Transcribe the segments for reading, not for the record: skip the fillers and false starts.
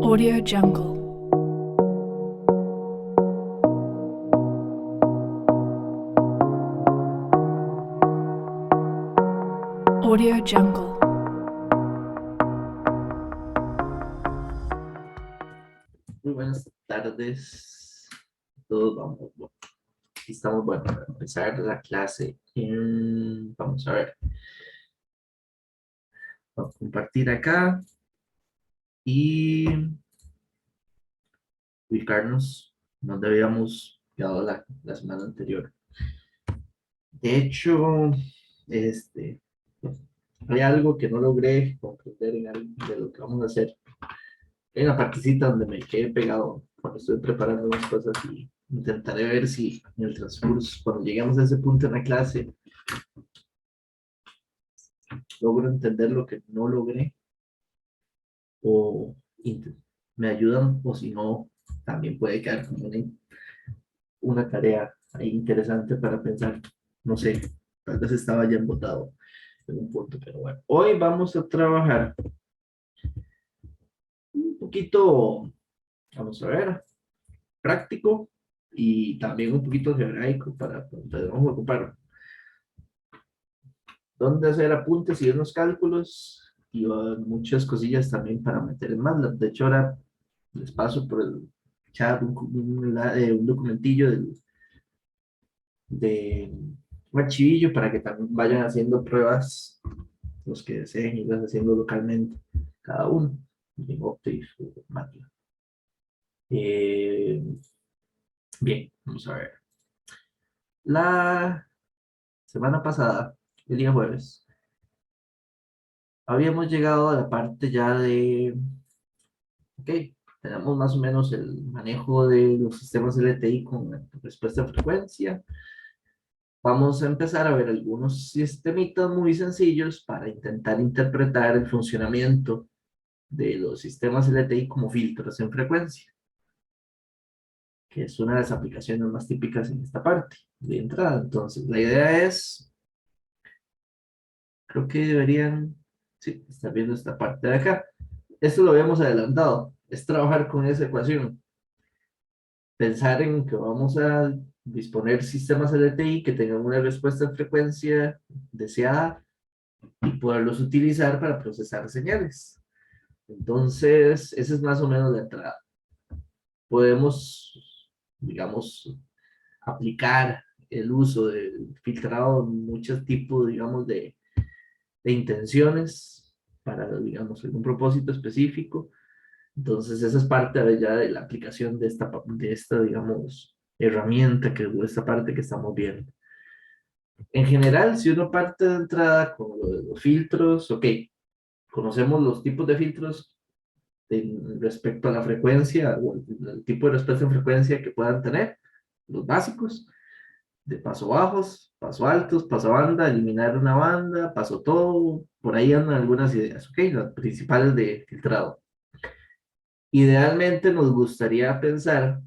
Audio Jungle. Audio Jungle. Muy buenas tardes. Todos aquí estamos, bueno, para empezar la clase. Vamos a ver. Vamos a compartir acá y ubicarnos donde habíamos quedado la semana anterior. De hecho, este, hay algo que no logré comprender en algo de lo que vamos a hacer. Hay una partecita donde me quedé pegado cuando estoy preparando unas cosas y intentaré ver si en el transcurso, cuando lleguemos a ese punto en la clase, logro entender lo que no logré o me ayudan o si no, también puede quedar como una tarea ahí interesante para pensar. No sé, tal vez estaba ya embotado en un punto, pero bueno. Hoy vamos a trabajar un poquito, vamos a ver, práctico y también un poquito geográfico para, entonces vamos a ocupar dónde hacer apuntes y unos cálculos y muchas cosillas también para meter en MATLAB. De hecho, ahora les paso por el chat un documentillo de un archivillo para que también vayan haciendo pruebas los que deseen irlas haciendo localmente, cada uno, en Octave o MATLAB. Eh, Bien, vamos a ver. La semana pasada, el día jueves, habíamos llegado a la parte ya de, ok, tenemos más o menos el manejo de los sistemas LTI con respuesta a frecuencia. Vamos a empezar a ver algunos sistemitas muy sencillos para intentar interpretar el funcionamiento de los sistemas LTI como filtros en frecuencia, que es una de las aplicaciones más típicas en esta parte de entrada. Entonces, la idea es, creo que deberían, sí, estar viendo esta parte de acá. Esto lo habíamos adelantado, es trabajar con esa ecuación. Pensar en que vamos a disponer sistemas LTI que tengan una respuesta en frecuencia deseada y poderlos utilizar para procesar señales. Entonces, esa es más o menos la entrada. Podemos, digamos, aplicar el uso del filtrado en muchos tipos, digamos, de intenciones para, digamos, algún propósito específico. Entonces, esa es parte de ya de la aplicación de esta, digamos, herramienta, que es esta parte que estamos viendo. En general, si uno parte de entrada con lo de los filtros, ok, conocemos los tipos de filtros respecto a la frecuencia o el tipo de respuesta en frecuencia que puedan tener, los básicos, de paso bajos, paso altos, paso banda, eliminar una banda, paso todo, por ahí andan algunas ideas, ok, las principales de filtrado. Idealmente nos gustaría pensar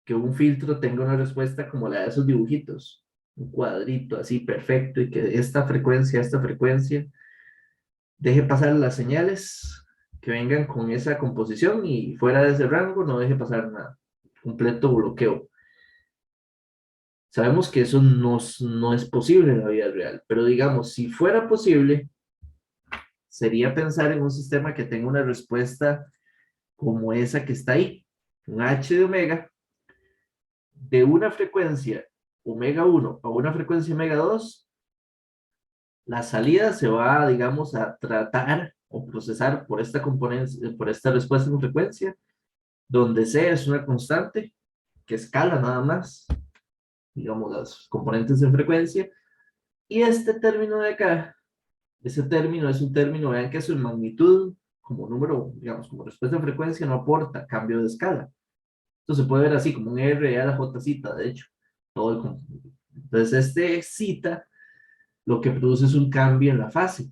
que un filtro tenga una respuesta como la de esos dibujitos, un cuadrito así perfecto y que de esta frecuencia, deje pasar las señales que vengan con esa composición y fuera de ese rango no deje pasar nada. Completo bloqueo. Sabemos que eso no es posible en la vida real, pero digamos, si fuera posible, sería pensar en un sistema que tenga una respuesta como esa que está ahí, un H de omega, de una frecuencia omega 1 a una frecuencia omega 2, la salida se va, digamos, a tratar o procesar por esta componente, por esta respuesta en frecuencia, donde C es una constante que escala nada más, digamos, las componentes en frecuencia, y este término de acá, ese término es un término, vean que su magnitud como número, digamos, como respuesta en frecuencia no aporta cambio de escala. Esto se puede ver así como un R a la J cita, de hecho, todo el conjunto. Entonces, este cita lo que produce es un cambio en la fase.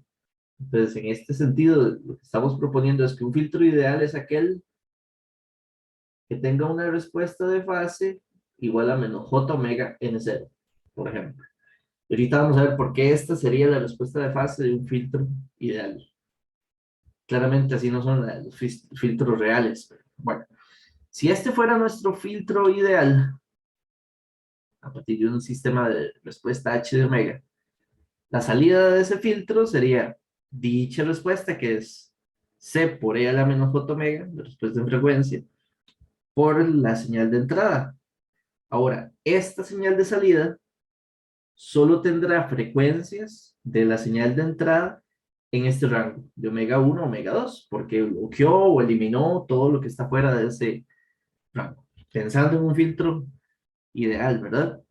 Entonces, en este sentido, lo que estamos proponiendo es que un filtro ideal es aquel que tenga una respuesta de fase igual a menos J omega N0, por ejemplo. Ahorita vamos a ver por qué esta sería la respuesta de fase de un filtro ideal. Claramente así no son los filtros reales. Bueno, si este fuera nuestro filtro ideal, a partir de un sistema de respuesta H de omega, la salida de ese filtro sería dicha respuesta, que es C por E a la menos j omega, la respuesta en frecuencia, por la señal de entrada. Ahora, esta señal de salida solo tendrá frecuencias de la señal de entrada en este rango, de omega 1 a omega 2, porque bloqueó o eliminó todo lo que está fuera de ese rango. Pensando en un filtro ideal, ¿verdad?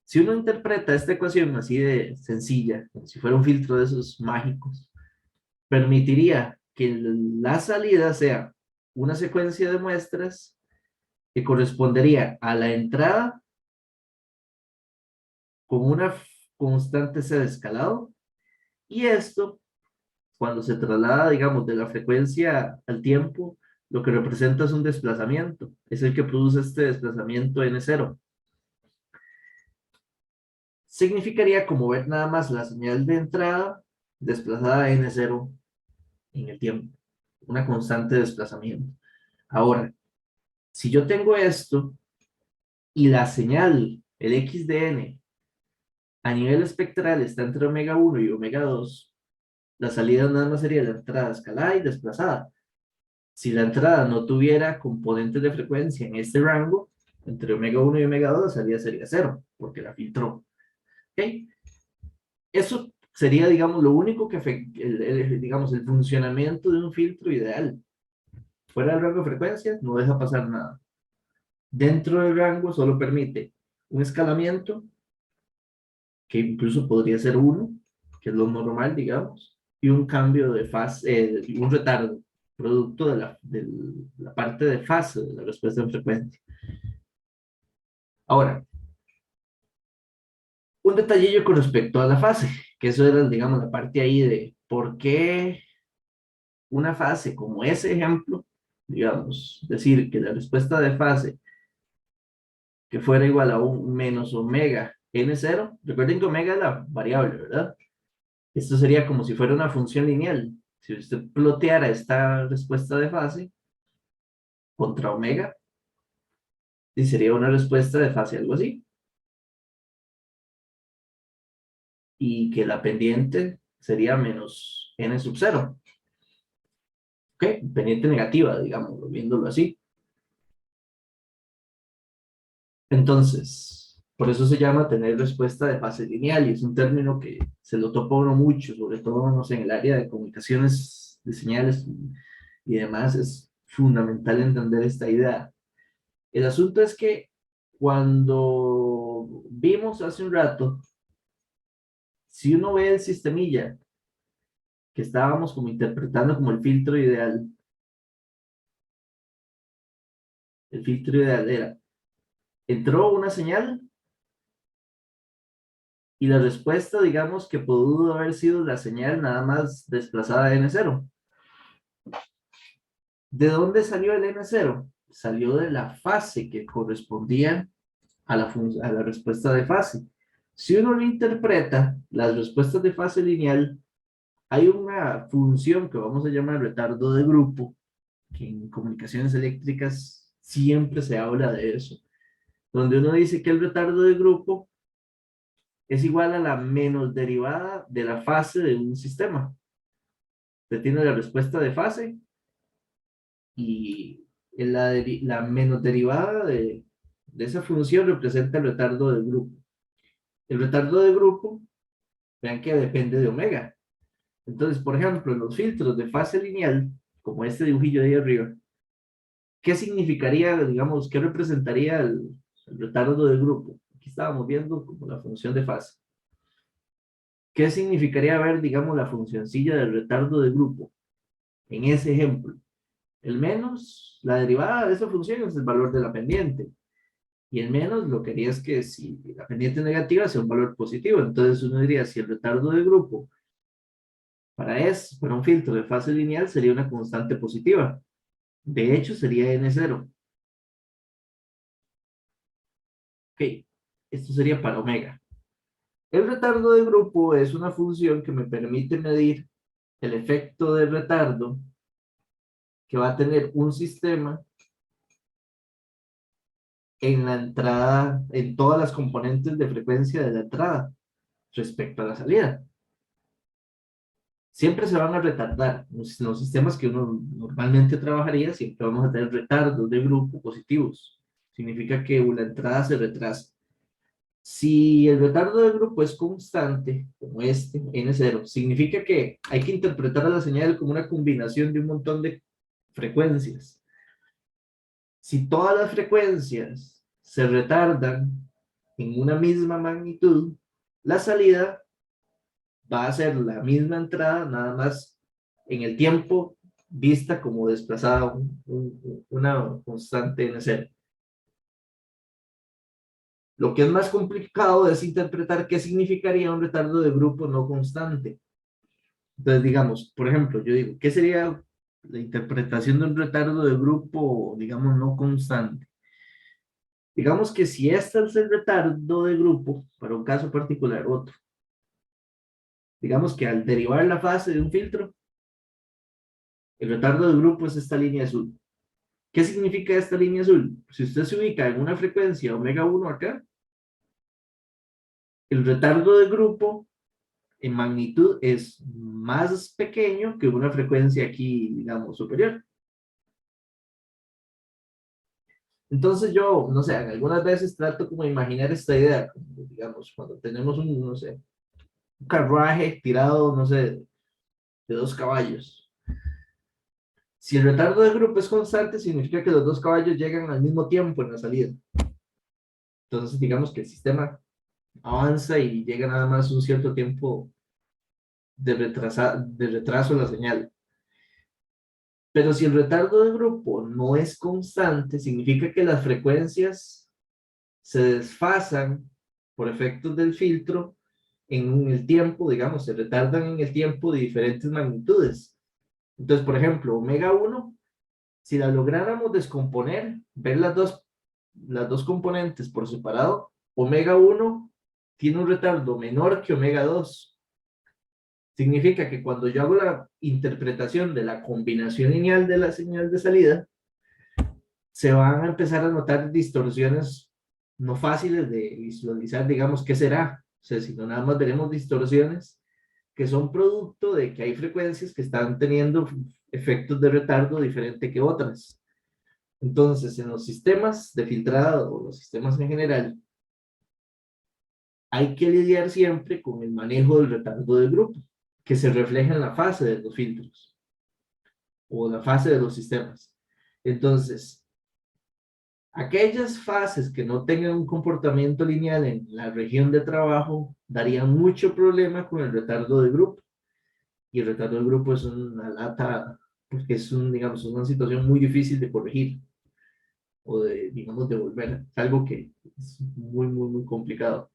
Si uno interpreta esta ecuación así de sencilla, como si fuera un filtro de esos mágicos, permitiría que la salida sea una secuencia de muestras que correspondería a la entrada con una constante C de escalado, y esto, cuando se traslada, digamos, de la frecuencia al tiempo, lo que representa es un desplazamiento, es el que produce este desplazamiento n0. Significaría como ver nada más la señal de entrada desplazada a n0 en el tiempo, una constante de desplazamiento. Ahora, si yo tengo esto y la señal, el x de n, a nivel espectral está entre omega 1 y omega 2, la salida nada más sería la entrada escalada y desplazada. Si la entrada no tuviera componentes de frecuencia en este rango, entre omega 1 y omega 2, la salida sería cero, porque la filtró. ¿Ok? Eso sería, digamos, lo único que afecta, digamos, el funcionamiento de un filtro ideal. Fuera del rango de frecuencias, no deja pasar nada. Dentro del rango solo permite un escalamiento, que incluso podría ser uno, que es lo normal, digamos, y un cambio de fase, un retardo, producto de la parte de fase de la respuesta en frecuencia. Ahora, un detallillo con respecto a la fase, que eso era, digamos, la parte ahí de por qué una fase como ese ejemplo, digamos, decir que la respuesta de fase que fuera igual a un menos omega n0, recuerden que omega es la variable, ¿verdad? Esto sería como si fuera una función lineal. Si usted ploteara esta respuesta de fase contra omega, y sería una respuesta de fase algo así. Y que la pendiente sería menos n sub 0. ¿Ok? Pendiente negativa, digamos, viéndolo así. Entonces, por eso se llama tener respuesta de fase lineal, y es un término que se lo topa uno mucho, sobre todo, no sé, en el área de comunicaciones de señales y demás. Es fundamental entender esta idea. El asunto es que cuando vimos hace un rato, si uno ve el sistemilla que estábamos como interpretando como el filtro ideal era, entró una señal y la respuesta, digamos, que pudo haber sido la señal nada más desplazada a n0. ¿De dónde salió el n0? Salió de la fase que correspondía a la respuesta de fase. Si uno lo interpreta, las respuestas de fase lineal, hay una función que vamos a llamar retardo de grupo, que en comunicaciones eléctricas siempre se habla de eso, donde uno dice que el retardo de grupo es igual a la menos derivada de la fase de un sistema. Usted tiene la respuesta de fase y la menos derivada de esa función representa el retardo de grupo. El retardo de grupo, vean que depende de omega. Entonces, por ejemplo, en los filtros de fase lineal, como este dibujillo de ahí arriba, ¿qué significaría, digamos, qué representaría el retardo de grupo? Aquí estábamos viendo como la función de fase. ¿Qué significaría ver, digamos, la funcioncilla del retardo de grupo en ese ejemplo? El menos, la derivada de esa función es el valor de la pendiente. Y el menos lo que haría es que si la pendiente negativa sea un valor positivo. Entonces uno diría, si el retardo de grupo para un filtro de fase lineal sería una constante positiva. De hecho, sería n0. Ok, esto sería para omega. El retardo de grupo es una función que me permite medir el efecto de retardo que va a tener un sistema en la entrada, en todas las componentes de frecuencia de la entrada respecto a la salida. Siempre se van a retardar. Los sistemas que uno normalmente trabajaría, siempre vamos a tener retardos de grupo positivos. Significa que la entrada se retrasa. Si el retardo de grupo es constante, como este, n0, significa que hay que interpretar a la señal como una combinación de un montón de frecuencias. Si todas las frecuencias se retardan en una misma magnitud, la salida va a ser la misma entrada, nada más en el tiempo vista como desplazada una constante n0. Lo que es más complicado es interpretar qué significaría un retardo de grupo no constante. Entonces, digamos, por ejemplo, yo digo, ¿qué sería la interpretación de un retardo de grupo, digamos, no constante? Digamos que si este es el retardo de grupo, para un caso particular, otro. Digamos que al derivar la fase de un filtro, el retardo de grupo es esta línea azul. ¿Qué significa esta línea azul? Si usted se ubica en una frecuencia omega 1 acá, el retardo de grupo en magnitud es más pequeño que una frecuencia aquí, digamos, superior. Entonces yo, no sé, algunas veces trato como de imaginar esta idea, como, digamos, cuando tenemos un, no sé, un carruaje tirado, no sé, de 2 caballos. Si el retardo de grupo es constante, significa que los 2 caballos llegan al mismo tiempo en la salida. Entonces, digamos que el sistema avanza y llega nada más un cierto tiempo de retraso en la señal. Pero si el retardo de grupo no es constante, significa que las frecuencias se desfasan por efectos del filtro en el tiempo, digamos, se retardan en el tiempo de diferentes magnitudes. Entonces, por ejemplo, omega 1, si la lográramos descomponer, ver las dos componentes por separado, omega 1 tiene un retardo menor que omega 2. Significa que cuando yo hago la interpretación de la combinación lineal de la señal de salida, se van a empezar a notar distorsiones no fáciles de visualizar, digamos, ¿qué será? O sea, si no nada más veremos distorsiones que son producto de que hay frecuencias que están teniendo efectos de retardo diferente que otras. Entonces, en los sistemas de filtrado o los sistemas en general, hay que lidiar siempre con el manejo del retardo del grupo, que se refleja en la fase de los filtros o la fase de los sistemas. Entonces, aquellas fases que no tengan un comportamiento lineal en la región de trabajo darían mucho problema con el retardo de grupo. Y el retardo de grupo es una lata, porque es digamos, una situación muy difícil de corregir o de, digamos, devolver. Es algo que es muy, muy, muy complicado.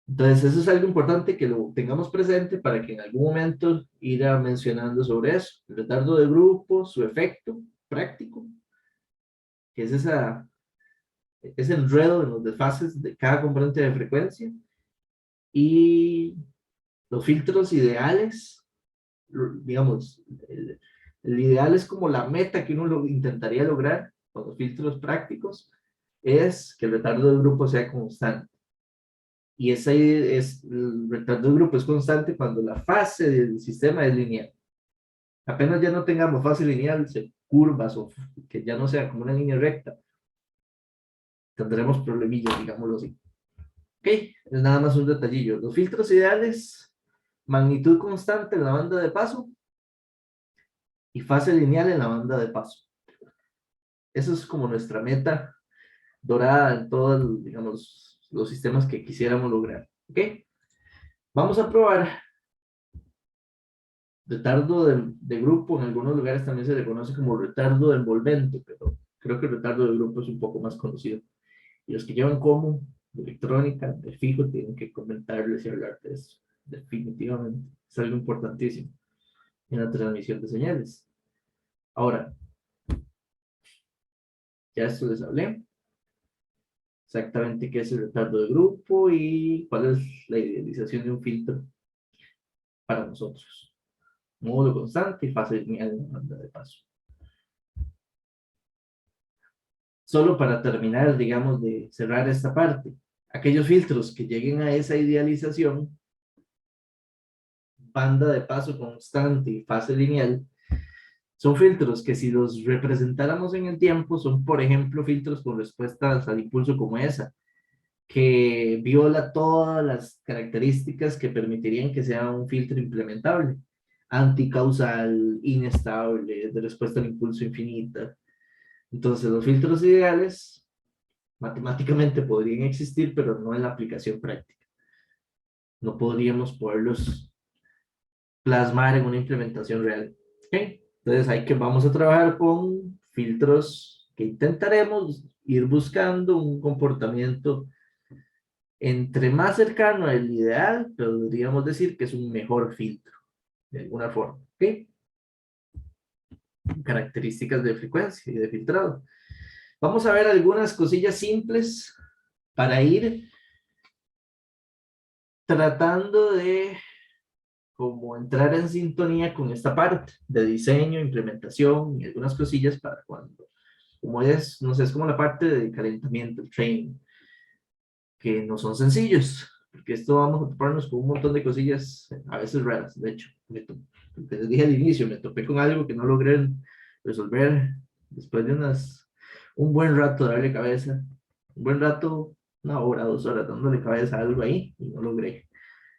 Entonces, eso es algo importante que lo tengamos presente para que en algún momento ir mencionando sobre eso. El retardo de grupo, su efecto práctico, que es ese enredo en los desfases de cada componente de frecuencia, y los filtros ideales, digamos, el ideal es como la meta que uno intentaría lograr con los filtros prácticos, es que el retardo de grupo sea constante. Y el retardo de grupo es constante cuando la fase del sistema es lineal. Apenas ya no tengamos fase lineal, curvas o que ya no sea como una línea recta, tendremos problemillas, digámoslo así. Ok, es nada más un detallillo. Los filtros ideales, magnitud constante en la banda de paso y fase lineal en la banda de paso. Eso es como nuestra meta dorada en todos, digamos, los sistemas que quisiéramos lograr. Ok, vamos a probar retardo de grupo. En algunos lugares también se le conoce como retardo de envolvente, pero creo que el retardo de grupo es un poco más conocido. Y los que llevan como electrónica, de fijo, tienen que comentarles y hablar de eso. Definitivamente. Es algo importantísimo en la transmisión de señales. Ahora, ya esto les hablé. Exactamente qué es el retardo de grupo y cuál es la idealización de un filtro para nosotros. módulo constante y fase lineal en la banda de paso. Solo para terminar, digamos, de cerrar esta parte, aquellos filtros que lleguen a esa idealización, banda de paso constante y fase lineal, son filtros que si los representáramos en el tiempo, son, por ejemplo, filtros con respuestas al impulso como esa, que viola todas las características que permitirían que sea un filtro implementable. Anticausal, inestable, de respuesta al impulso infinita. Entonces, los filtros ideales matemáticamente podrían existir, pero no en la aplicación práctica. No podríamos poderlos plasmar en una implementación real. ¿Okay? Entonces, vamos a trabajar con filtros que intentaremos ir buscando un comportamiento entre más cercano al ideal, pero podríamos decir que es un mejor filtro, de alguna forma. ¿Okay? Características de frecuencia y de filtrado. Vamos a ver algunas cosillas simples para ir tratando de como entrar en sintonía con esta parte de diseño, implementación y algunas cosillas para cuando, como es, no sé, es como la parte de calentamiento, el training, que no son sencillos, porque esto vamos a toparnos con un montón de cosillas a veces raras. De hecho, les dije al inicio, me topé con algo que no logré resolver después de un buen rato de darle cabeza, un buen rato, 1 hora, 2 horas dándole cabeza a algo ahí y no logré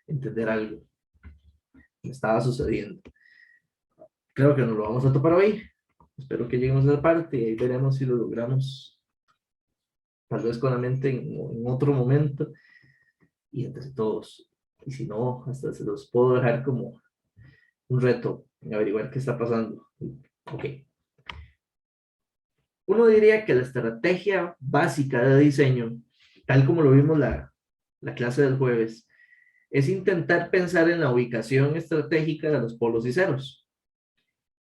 entender algo que estaba sucediendo. Creo que nos lo vamos a topar hoy. Espero que lleguemos a esa parte y ahí veremos si lo logramos, tal vez con la mente en otro momento y entre todos. Y si no, hasta se los puedo dejar como un reto en averiguar qué está pasando. Ok. Uno diría que la estrategia básica de diseño, tal como lo vimos la clase del jueves, es intentar pensar en la ubicación estratégica de los polos y ceros.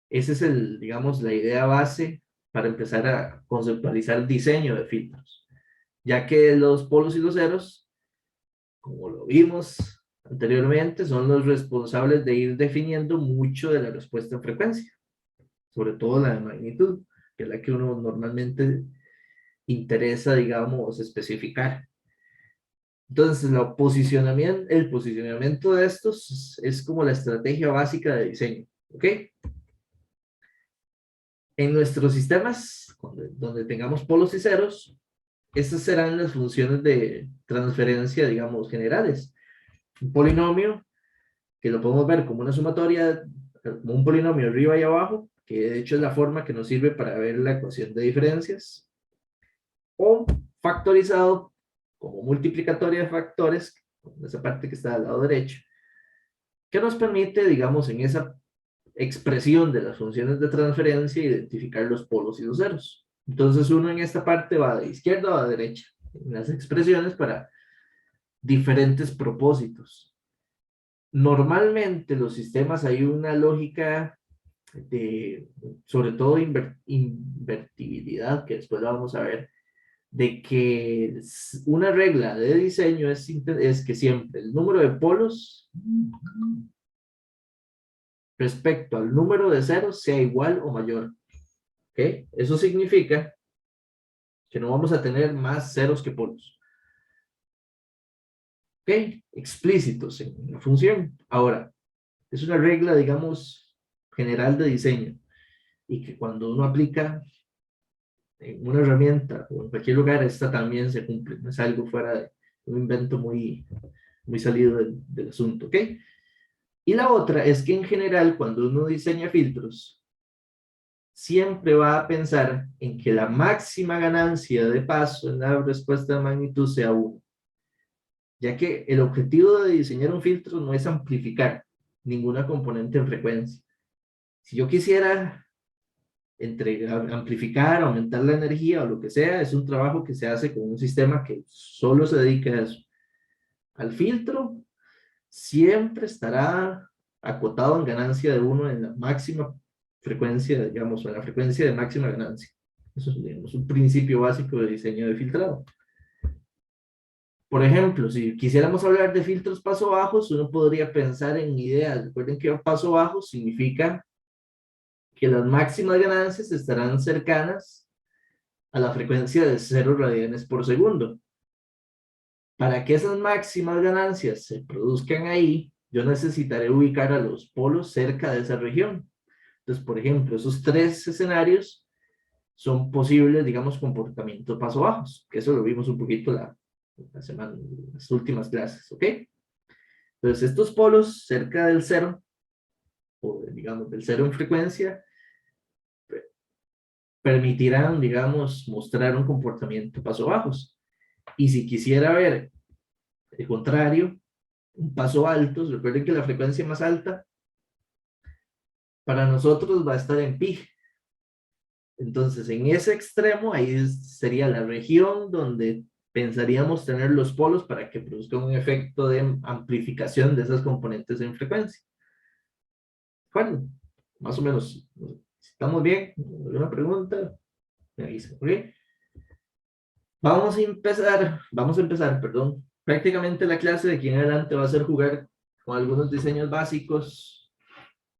Esa es digamos, la idea base para empezar a conceptualizar el diseño de filtros, ya que los polos y los ceros, como lo vimos anteriormente, son los responsables de ir definiendo mucho de la respuesta en frecuencia, sobre todo la de magnitud, que es la que uno normalmente interesa, digamos, especificar. Entonces, el posicionamiento de estos es como la estrategia básica de diseño, ¿ok? En nuestros sistemas, donde tengamos polos y ceros, estas serán las funciones de transferencia, digamos, generales. Un polinomio, que lo podemos ver como una sumatoria, como un polinomio arriba y abajo, que de hecho es la forma que nos sirve para ver la ecuación de diferencias, o factorizado como multiplicatoria de factores, esa parte que está al lado derecho, que nos permite, digamos, en esa expresión de las funciones de transferencia, identificar los polos y los ceros. Entonces uno en esta parte va de izquierda a derecha, en las expresiones para diferentes propósitos. Normalmente los sistemas hay una lógica de, sobre todo invertibilidad, que después lo vamos a ver, de que una regla de diseño es que siempre el número de polos respecto al número de ceros sea igual o mayor. ¿Okay? Eso significa que no vamos a tener más ceros que polos. ¿Ok? Explícitos en la función. Ahora, es una regla, digamos, general de diseño y que cuando uno aplica en una herramienta o en cualquier lugar, esta también se cumple. No es algo fuera de un invento muy salido del asunto. ¿Ok? Y la otra es que en general, cuando uno diseña filtros, siempre va a pensar en que la máxima ganancia de paso en la respuesta de magnitud sea 1, ya que el objetivo de diseñar un filtro no es amplificar ninguna componente en frecuencia. Si yo quisiera amplificar, aumentar la energía o lo que sea, es un trabajo que se hace con un sistema que solo se dedica a eso. Al filtro siempre estará acotado en ganancia de 1 en la máxima frecuencia, digamos, o en la frecuencia de máxima ganancia. Eso es, digamos, un principio básico de diseño de filtrado. Por ejemplo, si quisiéramos hablar de filtros paso bajos, uno podría pensar en ideas. Recuerden que paso bajo significa que las máximas ganancias estarán cercanas a la frecuencia de 0 radianes por segundo. Para que esas máximas ganancias se produzcan ahí, yo necesitaré ubicar a los polos cerca de esa región. Entonces, por ejemplo, esos tres escenarios son posibles, digamos, comportamientos paso bajos, que eso lo vimos un poquito la semana, las últimas clases, ¿ok? Entonces, estos polos cerca del cero, o digamos del cero en frecuencia, permitirán, digamos, mostrar un comportamiento paso bajos. Y si quisiera ver el contrario, un paso alto, recuerden que la frecuencia más alta para nosotros va a estar en pi. Entonces, en ese extremo, ahí sería la región donde pensaríamos tener los polos para que produzcan un efecto de amplificación de esas componentes en frecuencia. Bueno, más o menos, si estamos bien, ¿alguna pregunta? Me avisa, ¿ok? Vamos a empezar, perdón. Prácticamente la clase de aquí en adelante va a ser jugar con algunos diseños básicos,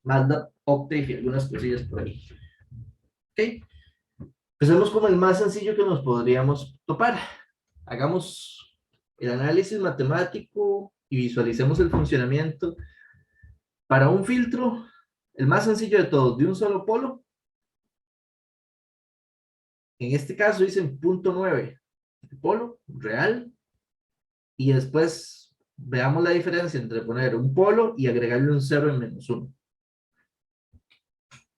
MATLAB, Octave y algunas cosillas por ahí. ¿Ok? Empecemos con el más sencillo que nos podríamos topar. Hagamos el análisis matemático y visualicemos el funcionamiento para un filtro, el más sencillo de todos, de un solo polo. En este caso dicen punto 9 de polo real, y después veamos la diferencia entre poner un polo y agregarle un 0 en -1.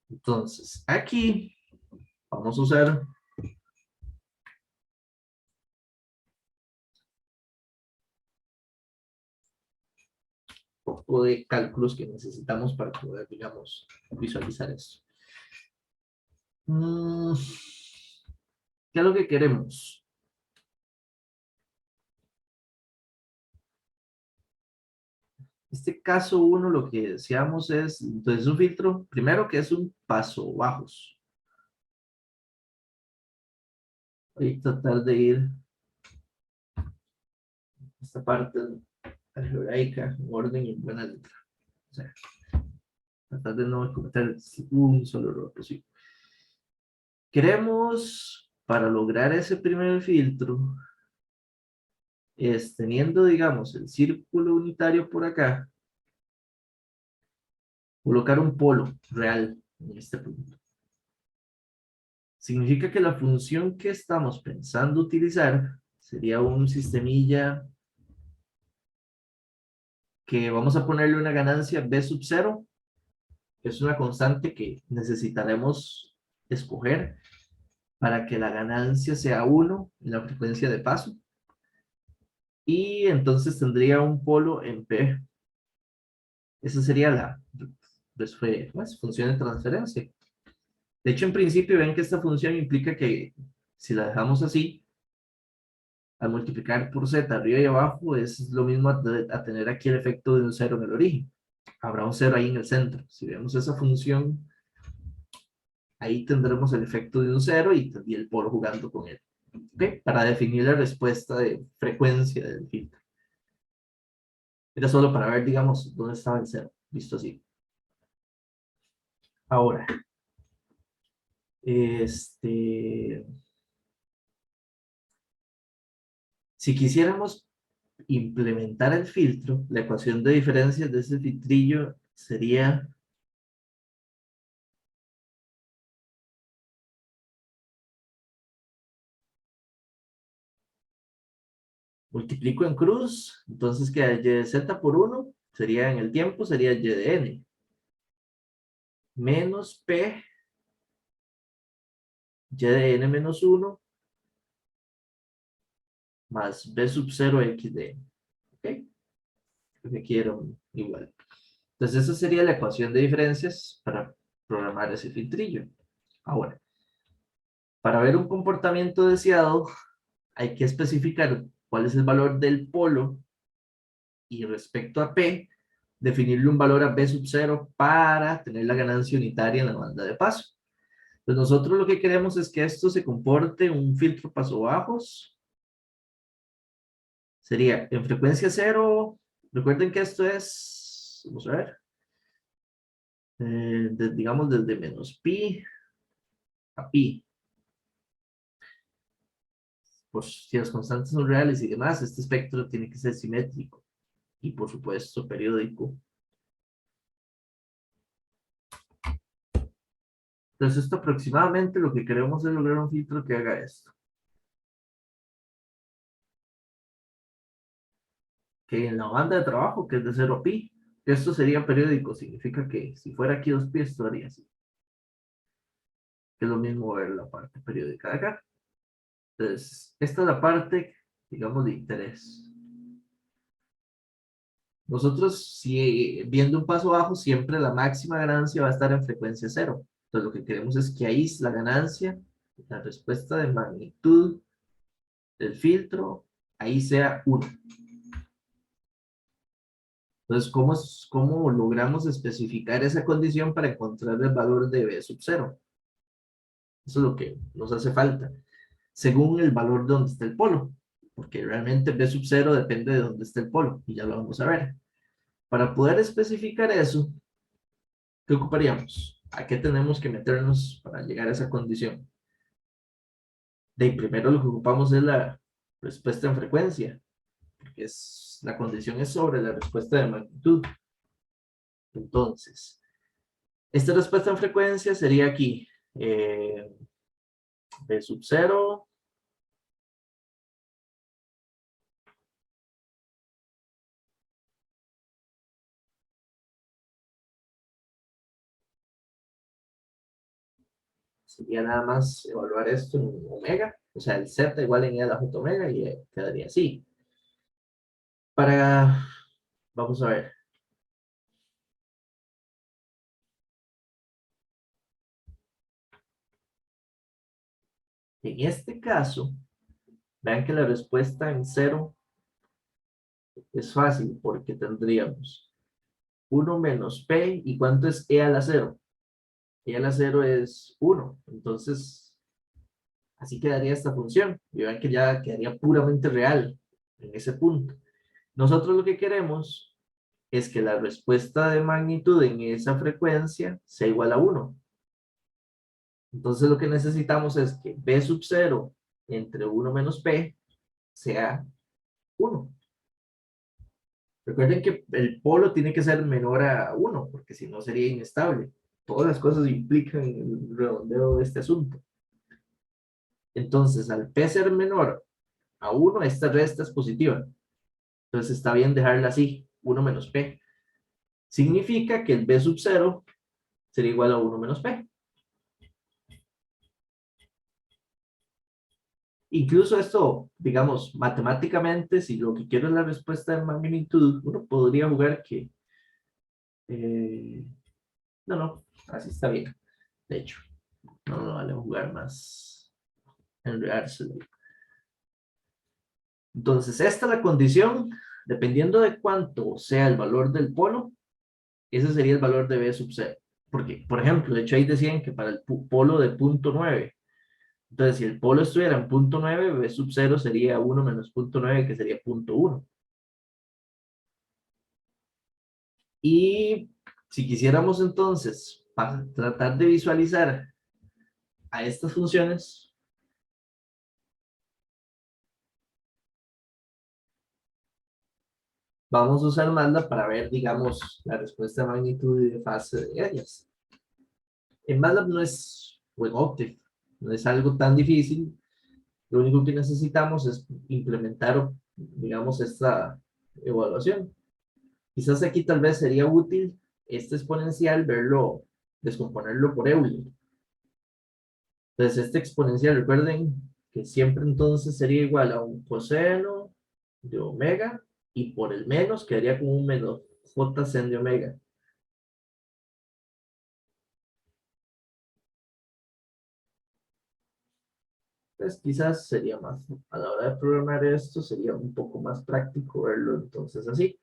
Entonces, aquí vamos a usar un poco de cálculos que necesitamos para poder, digamos, visualizar esto. ¿Qué es lo que queremos? Este caso 1 lo que deseamos es, entonces un filtro, primero que es un paso bajos. Voy a tratar de ir esta parte algebraica en orden y en buena letra. O sea, tratar de no cometer un solo error posible. Queremos, para lograr ese primer filtro, es teniendo, digamos, el círculo unitario por acá, colocar un polo real en este punto. Significa que la función que estamos pensando utilizar sería un sistemilla que vamos a ponerle una ganancia b sub 0, que es una constante que necesitaremos escoger para que la ganancia sea 1 en la frecuencia de paso. Y entonces tendría un polo en P. Esa sería la función de transferencia. De hecho, en principio, ven que esta función implica que si la dejamos así, al multiplicar por z arriba y abajo, es lo mismo a tener aquí el efecto de un 0 en el origen. Habrá un 0 ahí en el centro. Si vemos esa función, ahí tendremos el efecto de un 0 y el polo jugando con él. ¿Okay? Para definir la respuesta de frecuencia del filtro. Era solo para ver, digamos, dónde estaba el 0. Visto así. Ahora, si quisiéramos implementar el filtro, la ecuación de diferencias de ese filtrillo sería multiplico en cruz, entonces queda y de z por 1, sería en el tiempo, sería y de n, menos p, y de n menos 1, más b sub 0 x de n. ¿Ok? Que quiero igual. Entonces esa sería la ecuación de diferencias para programar ese filtrillo. Ahora, para ver un comportamiento deseado, hay que especificar cuál es el valor del polo y respecto a P, definirle un valor a B sub 0 para tener la ganancia unitaria en la banda de paso. Pues nosotros lo que queremos es que esto se comporte un filtro paso bajos sería en frecuencia cero. Recuerden que esto es, vamos a ver, digamos desde menos pi a pi. Pues si las constantes son reales y demás, este espectro tiene que ser simétrico y por supuesto periódico. Entonces esto aproximadamente lo que queremos es lograr un filtro que haga esto. Que en la banda de trabajo, que es de 0 pi, esto sería periódico, significa que si fuera aquí 2 pi, esto haría así. Que es lo mismo ver la parte periódica de acá. Entonces, esta es la parte, digamos, de interés. Nosotros, si viendo un paso bajo, siempre la máxima ganancia va a estar en frecuencia cero. Entonces, lo que queremos es que ahí la ganancia, la respuesta de magnitud del filtro, ahí sea 1. Entonces, ¿cómo logramos especificar esa condición para encontrar el valor de B sub 0? Eso es lo que nos hace falta, según el valor de donde está el polo, porque realmente B sub 0 depende de dónde está el polo, y ya lo vamos a ver. Para poder especificar eso, ¿qué ocuparíamos? ¿A qué tenemos que meternos para llegar a esa condición? De primero lo que ocupamos es la respuesta en frecuencia, porque la condición es sobre la respuesta de magnitud. Entonces, esta respuesta en frecuencia sería aquí, B sub 0 sería nada más evaluar esto en omega, o sea, el z igual en e a la j omega y quedaría así. Vamos a ver. En este caso, vean que la respuesta en cero es fácil porque tendríamos 1 menos p, ¿y cuánto es e a la 0? E a la 0 es 1, entonces así quedaría esta función. Y vean que ya quedaría puramente real en ese punto. Nosotros lo que queremos es que la respuesta de magnitud en esa frecuencia sea igual a 1. Entonces lo que necesitamos es que b sub 0 entre 1 menos p sea 1. Recuerden que el polo tiene que ser menor a 1, porque si no sería inestable. Todas las cosas implican el redondeo de este asunto. Entonces, al p ser menor a 1, esta resta es positiva. Entonces está bien dejarla así, 1 menos p. Significa que el b sub 0 sería igual a 1 menos p. Incluso esto, digamos, matemáticamente, si lo que quiero es la respuesta de magnitud, uno podría jugar que... no, así está bien. De hecho, no vale jugar más, enredárselo. Entonces, esta es la condición, dependiendo de cuánto sea el valor del polo, ese sería el valor de B sub 0. Porque, por ejemplo, de hecho ahí decían que para el polo de punto 9, entonces si el polo estuviera en punto 9, B sub 0 sería 1 menos punto 9, que sería punto 1. Y si quisiéramos entonces tratar de visualizar a estas funciones, vamos a usar MATLAB para ver, digamos, la respuesta de magnitud y de fase de ellas. En MATLAB no es, o en Octave, no es algo tan difícil. Lo único que necesitamos es implementar, digamos, esta evaluación. Quizás aquí tal vez sería útil este exponencial, verlo, descomponerlo por Euler. Entonces, este exponencial, recuerden que siempre entonces sería igual a un coseno de omega, y por el menos quedaría como un menos j sen de omega. Pues quizás sería más, a la hora de programar esto, sería un poco más práctico verlo entonces así.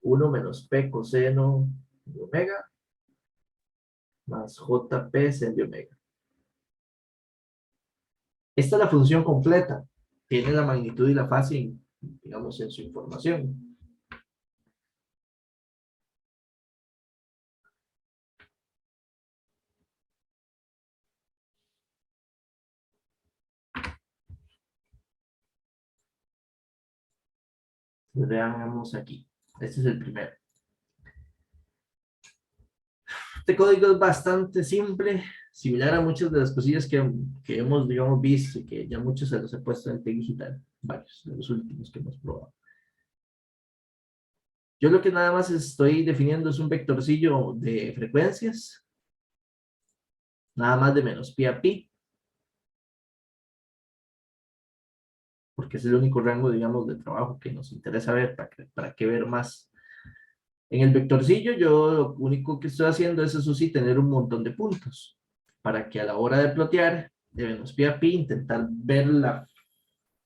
1 menos p coseno de omega más jp sen de omega. Esta es la función completa. Tiene la magnitud y la fase digamos, en su información. Veamos aquí. Este es el primero. Este código es bastante simple, similar a muchas de las cosillas que hemos, digamos, visto y que ya muchos se los he puesto en T digital, varios de los últimos que hemos probado. Yo lo que nada más estoy definiendo es un vectorcillo de frecuencias, nada más de menos pi a pi, porque es el único rango, digamos, de trabajo que nos interesa ver, para qué ver más. En el vectorcillo yo lo único que estoy haciendo es, eso sí, tener un montón de puntos, para que a la hora de plotear, de menos pi a pi, intentar ver la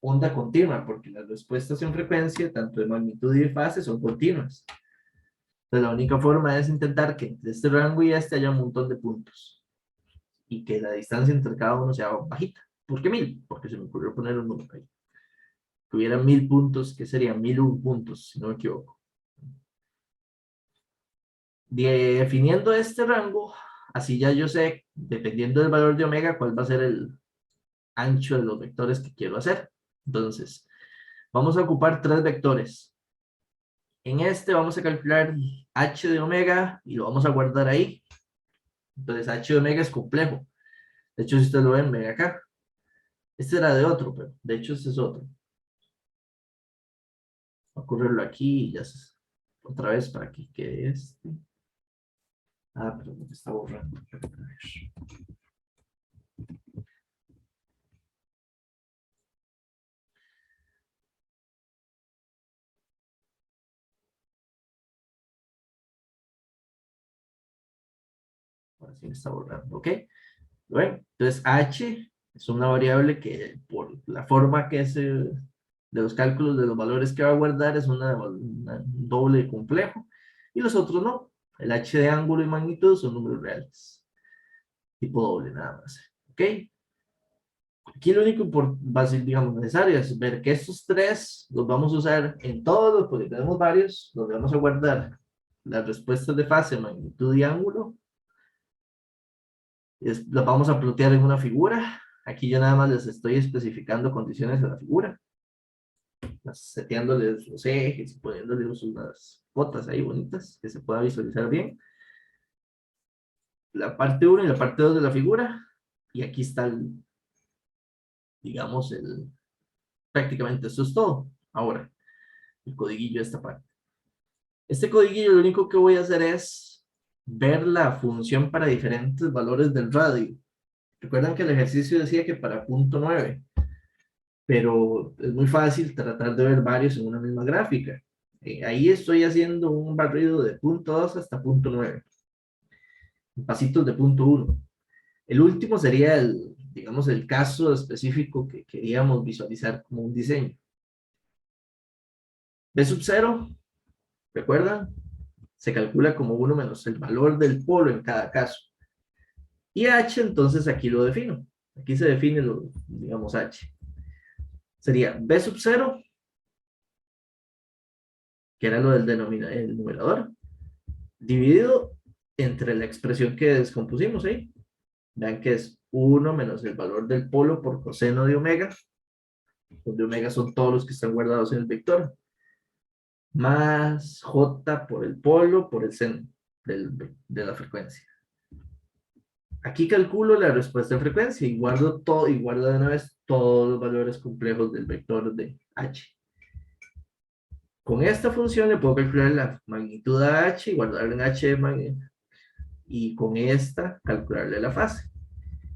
onda continua, porque las respuestas en frecuencia, tanto de magnitud y de fase, son continuas. Entonces la única forma es intentar que entre este rango y este haya un montón de puntos, y que la distancia entre cada uno sea bajita. ¿Por qué 1000? Porque se me ocurrió poner un número ahí. Que hubiera 1000 puntos, que serían 1001 puntos, si no me equivoco. Definiendo este rango, así ya yo sé, dependiendo del valor de omega, cuál va a ser el ancho de los vectores que quiero hacer. Entonces, vamos a ocupar 3 vectores. En este vamos a calcular h de omega y lo vamos a guardar ahí. Entonces, h de omega es complejo. De hecho, si ustedes lo ven, ven acá. Este era de otro, pero de hecho este es otro. Voy a correrlo aquí y ya otra vez para que quede este. Ah, pero me está borrando. A ver. Ahora sí me está borrando, ¿ok? Bueno, entonces h es una variable que por la forma que es de los cálculos de los valores que va a guardar es un doble complejo y los otros no. El h de ángulo y magnitud son números reales, tipo doble nada más, ¿ok? Aquí lo único digamos, necesario es ver que estos tres los vamos a usar en todos, porque tenemos varios, donde vamos a guardar las respuestas de fase, magnitud y ángulo. Las vamos a plotear en una figura. Aquí yo nada más les estoy especificando condiciones de la figura, seteándoles los ejes y poniéndoles unas botas ahí bonitas que se pueda visualizar bien. La parte 1 y la parte 2 de la figura. Y aquí está, digamos, prácticamente eso es todo. Ahora, el codiguillo de esta parte. Este codiguillo lo único que voy a hacer es ver la función para diferentes valores del radio. Recuerdan que el ejercicio decía que para punto 9, pero es muy fácil tratar de ver varios en una misma gráfica. Ahí estoy haciendo un barrido de punto 2 hasta punto 9, pasitos de punto 1. El último sería digamos, el caso específico que queríamos visualizar como un diseño. B sub 0, ¿recuerdan? Se calcula como 1 menos el valor del polo en cada caso. Y h, entonces aquí lo defino. Aquí se define, digamos, h. Sería b sub 0, que era lo del el numerador, dividido entre la expresión que descompusimos ahí. Vean que es 1 menos el valor del polo por coseno de omega, donde omega son todos los que están guardados en el vector, más j por el polo por el seno de la frecuencia. Aquí calculo la respuesta en frecuencia y guardo todo, y guardo de una vez todos los valores complejos del vector de h. Con esta función le puedo calcular la magnitud a h y guardarla en h de magnitud, y con esta calcularle la fase.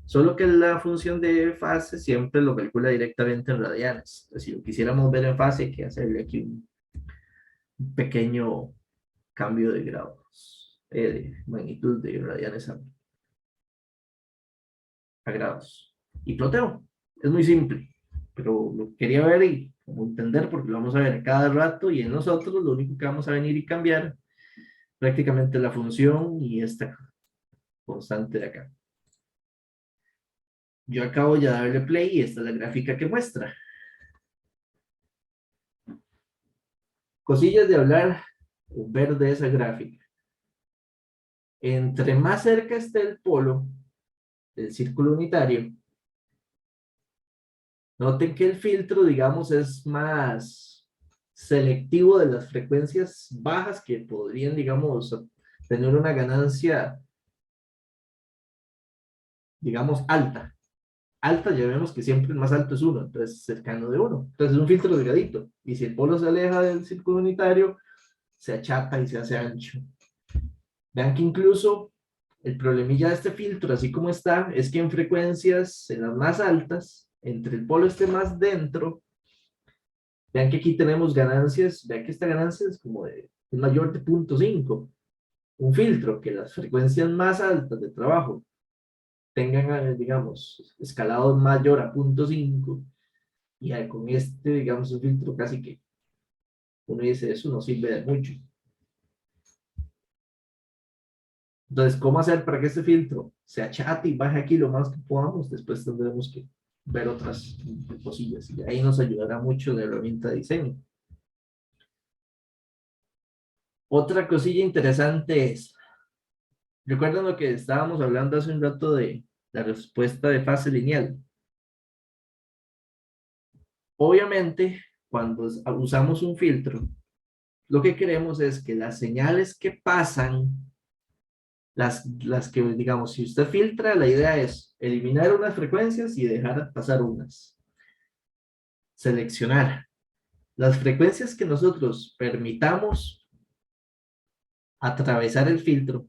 Solo que la función de fase siempre lo calcula directamente en radianes. Entonces, si lo quisiéramos ver en fase, hay que hacerle aquí un pequeño cambio de grados, de magnitud de radianes a grados. Y ploteo. Es muy simple, pero lo quería ver y como entender porque lo vamos a ver cada rato y en nosotros lo único que vamos a venir y cambiar prácticamente la función y esta constante de acá. Yo acabo ya de darle play y esta es la gráfica que muestra. cosillas de hablar o ver de esa gráfica. Entre más cerca esté el polo del círculo unitario, noten que el filtro, digamos, es más selectivo de las frecuencias bajas que podrían, digamos, tener una ganancia, digamos, alta. Alta, ya vemos que siempre el más alto es 1, entonces cercano de 1. Entonces es un filtro delgadito. Y si el polo se aleja del círculo unitario, se achata y se hace ancho. Vean que incluso el problemilla de este filtro, así como está, es que en frecuencias, en las más altas, entre el polo esté más dentro, vean que aquí tenemos ganancias, vean que esta ganancia es como de, es mayor de 0.5. Un filtro que las frecuencias más altas de trabajo tengan, digamos, escalado mayor a 0.5, y con este, digamos, un filtro casi que uno dice, eso no sirve de mucho. Entonces, ¿cómo hacer para que este filtro se achate y baje aquí lo más que podamos? Después tendremos que ver otras cosillas y ahí nos ayudará mucho la herramienta de diseño. Otra cosilla interesante es, recuerden lo que estábamos hablando hace un rato de la respuesta de fase lineal. Obviamente, cuando usamos un filtro, lo que queremos es que las señales que pasan, las que, digamos, si usted filtra, la idea es eliminar unas frecuencias y dejar pasar unas. Seleccionar las frecuencias que nosotros permitamos atravesar el filtro.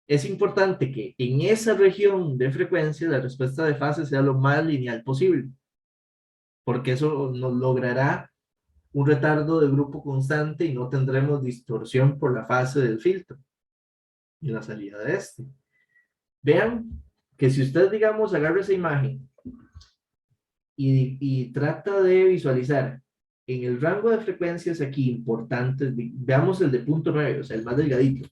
Es importante que en esa región de frecuencia la respuesta de fase sea lo más lineal posible, porque eso nos logrará un retardo de grupo constante y no tendremos distorsión por la fase del filtro y la salida de este. Vean que si usted, digamos, agarra esa imagen y trata de visualizar en el rango de frecuencias aquí importantes, veamos el de 0.9, o sea, el más delgadito.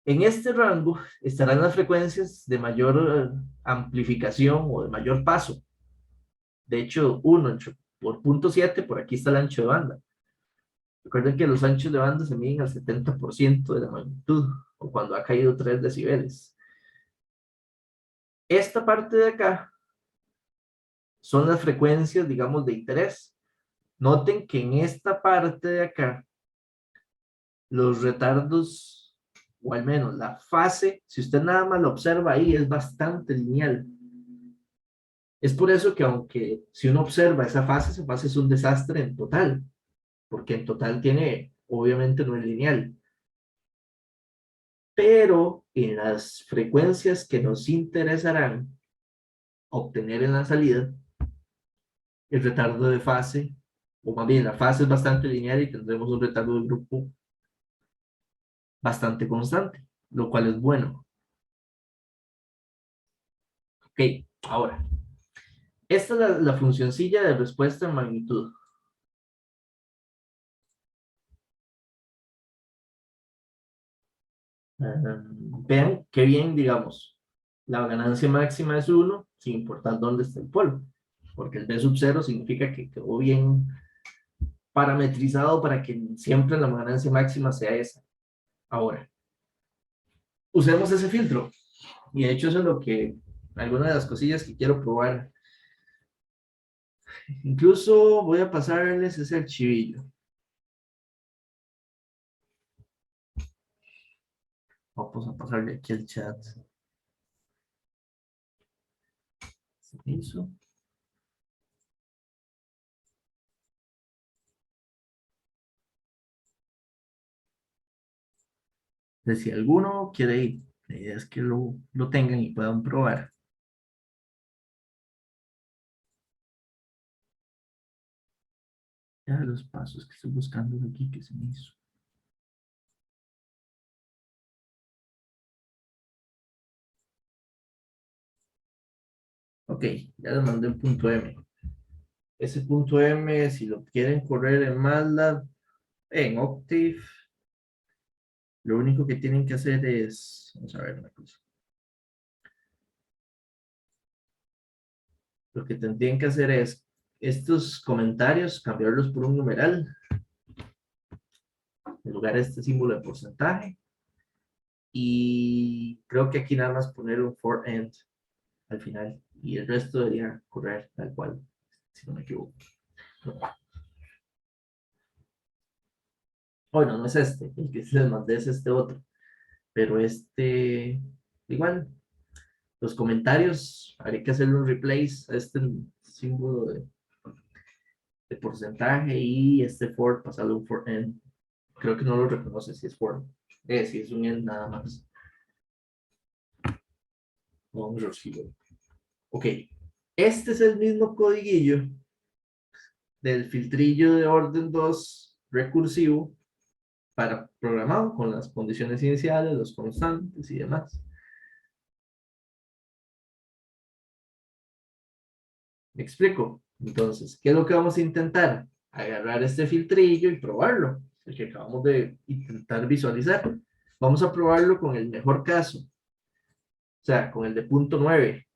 En este rango estarán las frecuencias de mayor amplificación o de mayor paso. De hecho, 1 por 0.7, por aquí está el ancho de banda. Recuerden que los anchos de banda se miden al 70% de la magnitud, o cuando ha caído 3 decibeles. Esta parte de acá son las frecuencias, digamos, de interés. Noten que en esta parte de acá, los retardos, o al menos la fase, si usted nada más lo observa ahí, es bastante lineal. Es por eso que aunque si uno observa esa fase es un desastre en total, porque en total tiene, obviamente no es lineal. Pero en las frecuencias que nos interesarán obtener en la salida, el retardo de fase, o más bien la fase es bastante lineal y tendremos un retardo de grupo bastante constante, lo cual es bueno. Ok, ahora, esta es la funcioncilla de respuesta en magnitud. Vean qué bien, digamos, la ganancia máxima es 1, sin importar dónde está el polo, porque el B sub 0 significa que quedó bien parametrizado para que siempre la ganancia máxima sea esa. Ahora, usemos ese filtro, y de hecho eso es lo que, algunas de las cosillas que quiero probar. Incluso voy a pasarles ese archivillo. Vamos a pasarle aquí el chat. Eso. Entonces, si alguno quiere ir, la idea es que lo tengan y puedan probar. Ya los pasos que estoy buscando aquí que se me hizo. Ok, ya les mandé el punto M. Ese punto M, si lo quieren correr en MATLAB, en Octave, lo único que tienen que hacer es, vamos a ver una cosa. Lo que tendrían que hacer es estos comentarios, cambiarlos por un numeral, en lugar de este símbolo de porcentaje. Y creo que aquí nada más poner un for end al final. Y el resto debería correr tal cual, si no me equivoco. Bueno, no es este, el que les mandé es este otro. Pero este, igual, los comentarios, habría que hacerle un replace a este símbolo de porcentaje y este for, pasarle un for end. Creo que no lo reconoce si es for, si es un end nada más. Vamos a recibir. Ok, este es el mismo codiguillo del filtrillo de orden 2 recursivo para programado con las condiciones iniciales, los constantes y demás. ¿Me explico? Entonces, ¿qué es lo que vamos a intentar? Agarrar este filtrillo y probarlo, el que acabamos de intentar visualizar. Vamos a probarlo con el mejor caso, o sea, con el de punto 9.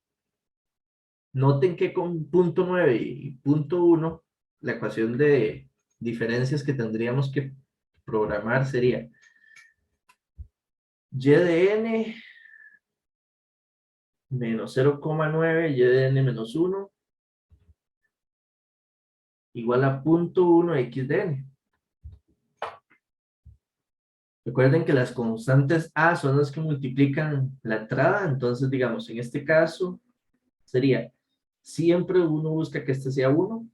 Noten que con punto 9 y punto 1, la ecuación de diferencias que tendríamos que programar sería y de n menos 0,9 y de n menos 1 igual a punto 1 x de n. Recuerden que las constantes a son las que multiplican la entrada, entonces digamos, en este caso sería, siempre uno busca que este sea 1,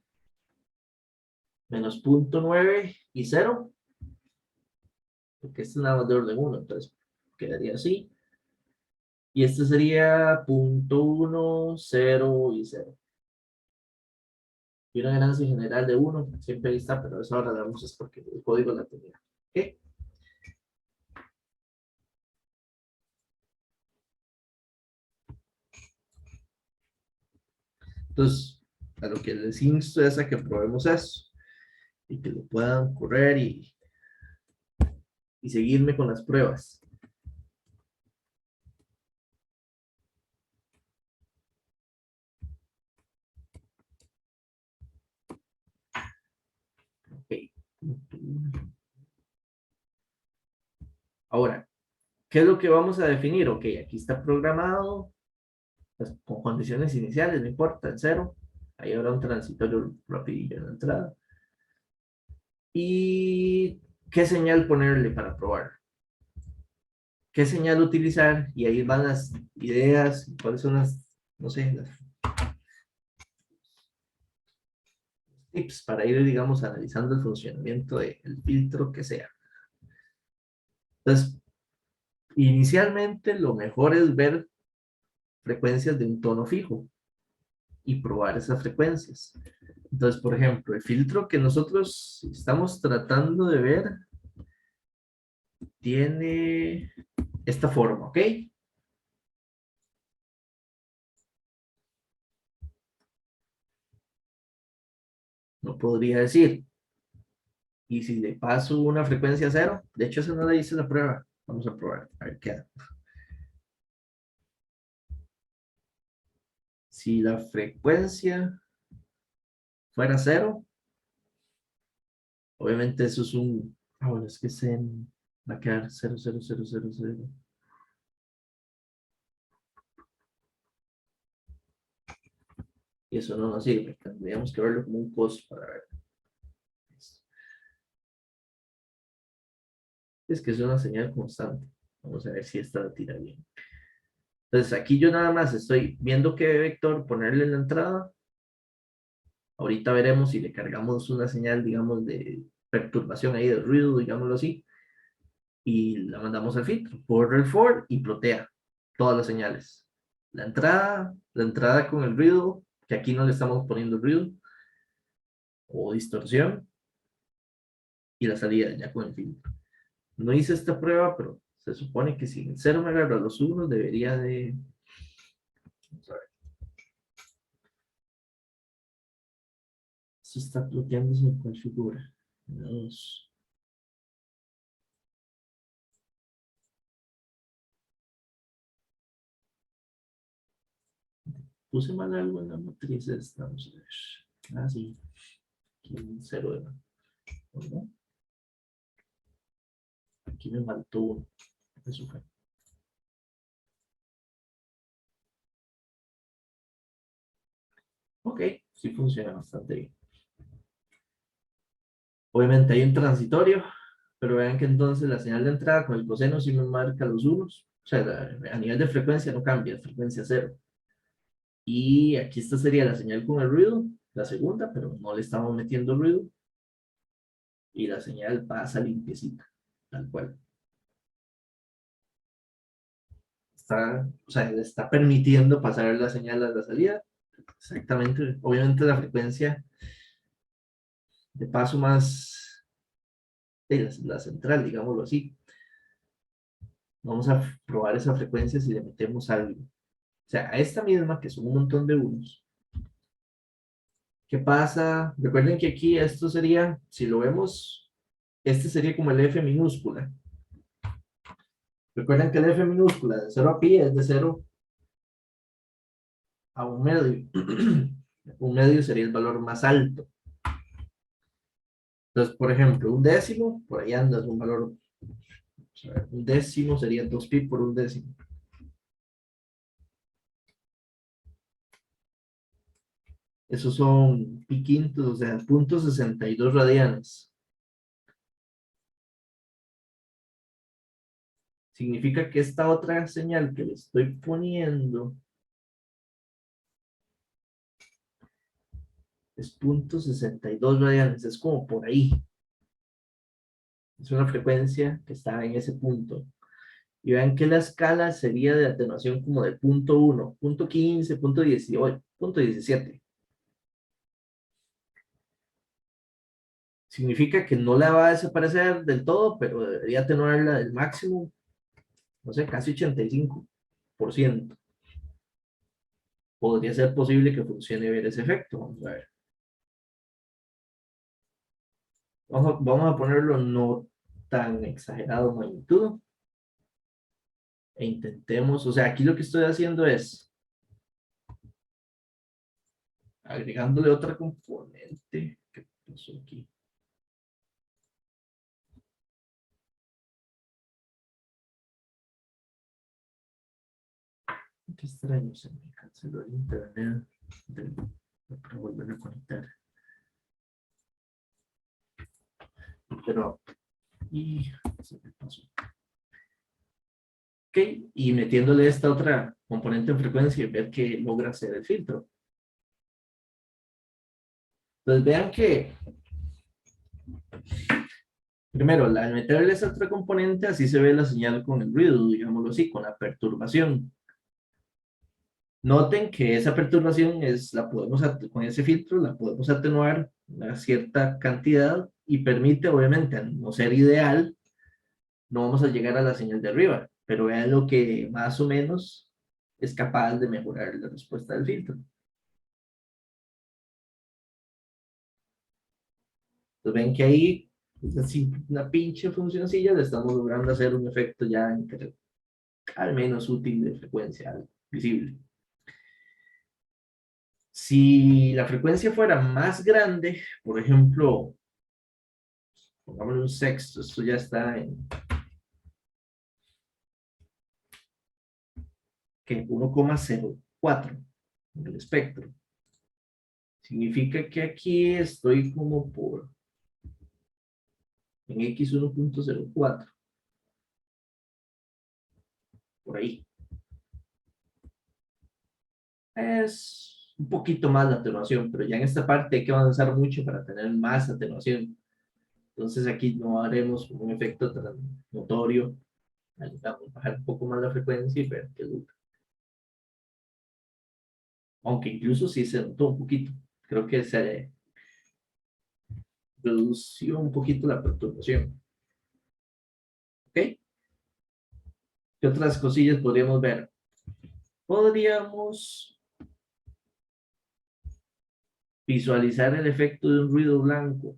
menos punto 9 y 0, porque este es nada más de orden 1, entonces quedaría así. Y este sería punto 1, 0 y 0. Y una ganancia general de 1, siempre ahí está, pero eso ahora la vamos es porque el código la tenía. ¿Ok? Entonces, a lo que les insto es a que probemos eso y que lo puedan correr y seguirme con las pruebas. Ok. Ahora, ¿qué es lo que vamos a definir? Ok, aquí está programado pues, con condiciones iniciales, no importa, en 0. Ahí habrá un transitorio rapidillo en la entrada. ¿Y qué señal ponerle para probar? ¿Qué señal utilizar? Y ahí van las ideas, cuáles son las, no sé, las tips para ir, digamos, analizando el funcionamiento del filtro que sea. Entonces, inicialmente lo mejor es ver frecuencias de un tono fijo y probar esas frecuencias. Entonces, por ejemplo, el filtro que nosotros estamos tratando de ver tiene esta forma, ¿ok? No podría decir, y si le paso una frecuencia cero, de hecho eso no le hice la prueba, vamos a probar, a ver qué hace. Si la frecuencia fuera cero, obviamente eso es un, bueno, es que se va a quedar 0, 0, 0, 0, 0. Y eso no nos sirve, tendríamos que verlo como un cost para ver. Es que es una señal constante. Vamos a ver si esta la tira bien. Entonces aquí yo nada más estoy viendo qué vector ponerle en la entrada. Ahorita veremos si le cargamos una señal, digamos, de perturbación ahí, de ruido, digámoslo así, y la mandamos al filtro. Corre el for y plotea todas las señales. La entrada con el ruido, que aquí no le estamos poniendo ruido o distorsión, y la salida ya con el filtro. No hice esta prueba, pero se supone que si en el 0 me agarro a los 1, debería de... Vamos a ver. Se está ploteando, se configura. Dos. Puse mal algo en la matriz esta, vamos a ver. Ah, sí. Aquí un 0 de ¿no? Aquí me faltó uno. Eso fue. Ok, sí funciona bastante bien. Obviamente hay un transitorio, pero vean que entonces la señal de entrada con el coseno sí me marca los unos. O sea, a nivel de frecuencia no cambia, es frecuencia cero. Y aquí esta sería la señal con el ruido, la segunda, pero no le estamos metiendo ruido. Y la señal pasa limpiecita, tal cual. Está, o sea, le está permitiendo pasar la señal a la salida. Exactamente, obviamente la frecuencia de paso más, la central, digámoslo así. Vamos a probar esa frecuencia si le metemos algo. O sea, a esta misma, que son un montón de unos. ¿Qué pasa? Recuerden que aquí esto sería, si lo vemos, este sería como el F minúscula. Recuerden que el F minúscula de 0 a pi es de 0 a un medio. Un medio sería el valor más alto. Entonces, por ejemplo, un décimo, por ahí anda, es un valor, o sea, un décimo sería 2 pi por un décimo. Esos son pi quintos, o sea, 0.62 radianes. Significa que esta otra señal que le estoy poniendo es 0.62 radianes, es como por ahí. Es una frecuencia que está en ese punto. Y vean que la escala sería de atenuación como de 0.1, 0.15, 0.18, 0.17. Significa que no la va a desaparecer del todo, pero debería atenuarla del máximo, no sé, casi 85%. Podría ser posible que funcione ver ese efecto. Vamos a ver. Vamos a ponerlo no tan exagerado en magnitud. E intentemos, o sea, aquí lo que estoy haciendo es agregándole otra componente. ¿Qué pasó aquí? Qué extraño, se me canceló el internet para volver a conectar. Pero, y se me pasó. Ok, y metiéndole esta otra componente en frecuencia y ver qué logra hacer el filtro. Entonces vean que, primero, al meterle esa otra componente, así se ve la señal con el ruido, digámoslo así, con la perturbación. Noten que esa perturbación es, la podemos, con ese filtro, la podemos atenuar una cierta cantidad y permite, obviamente, al no ser ideal, no vamos a llegar a la señal de arriba, pero vean lo que más o menos es capaz de mejorar la respuesta del filtro. Entonces ven que ahí, así, una pinche funcioncilla, le estamos logrando hacer un efecto ya al menos útil de frecuencia visible. Si la frecuencia fuera más grande, por ejemplo, pongámosle un sexto, esto ya está en 1,04 en el espectro. Significa que aquí estoy como en X 1,04, por ahí. Es un poquito más la atenuación, pero ya en esta parte hay que avanzar mucho para tener más atenuación. Entonces aquí no haremos un efecto tan notorio. Vamos a bajar un poco más la frecuencia y ver qué dura. Aunque incluso sí se notó un poquito. Creo que se redució un poquito la perturbación. ¿Ok? ¿Qué otras cosillas podríamos ver? Podríamos visualizar el efecto de un ruido blanco.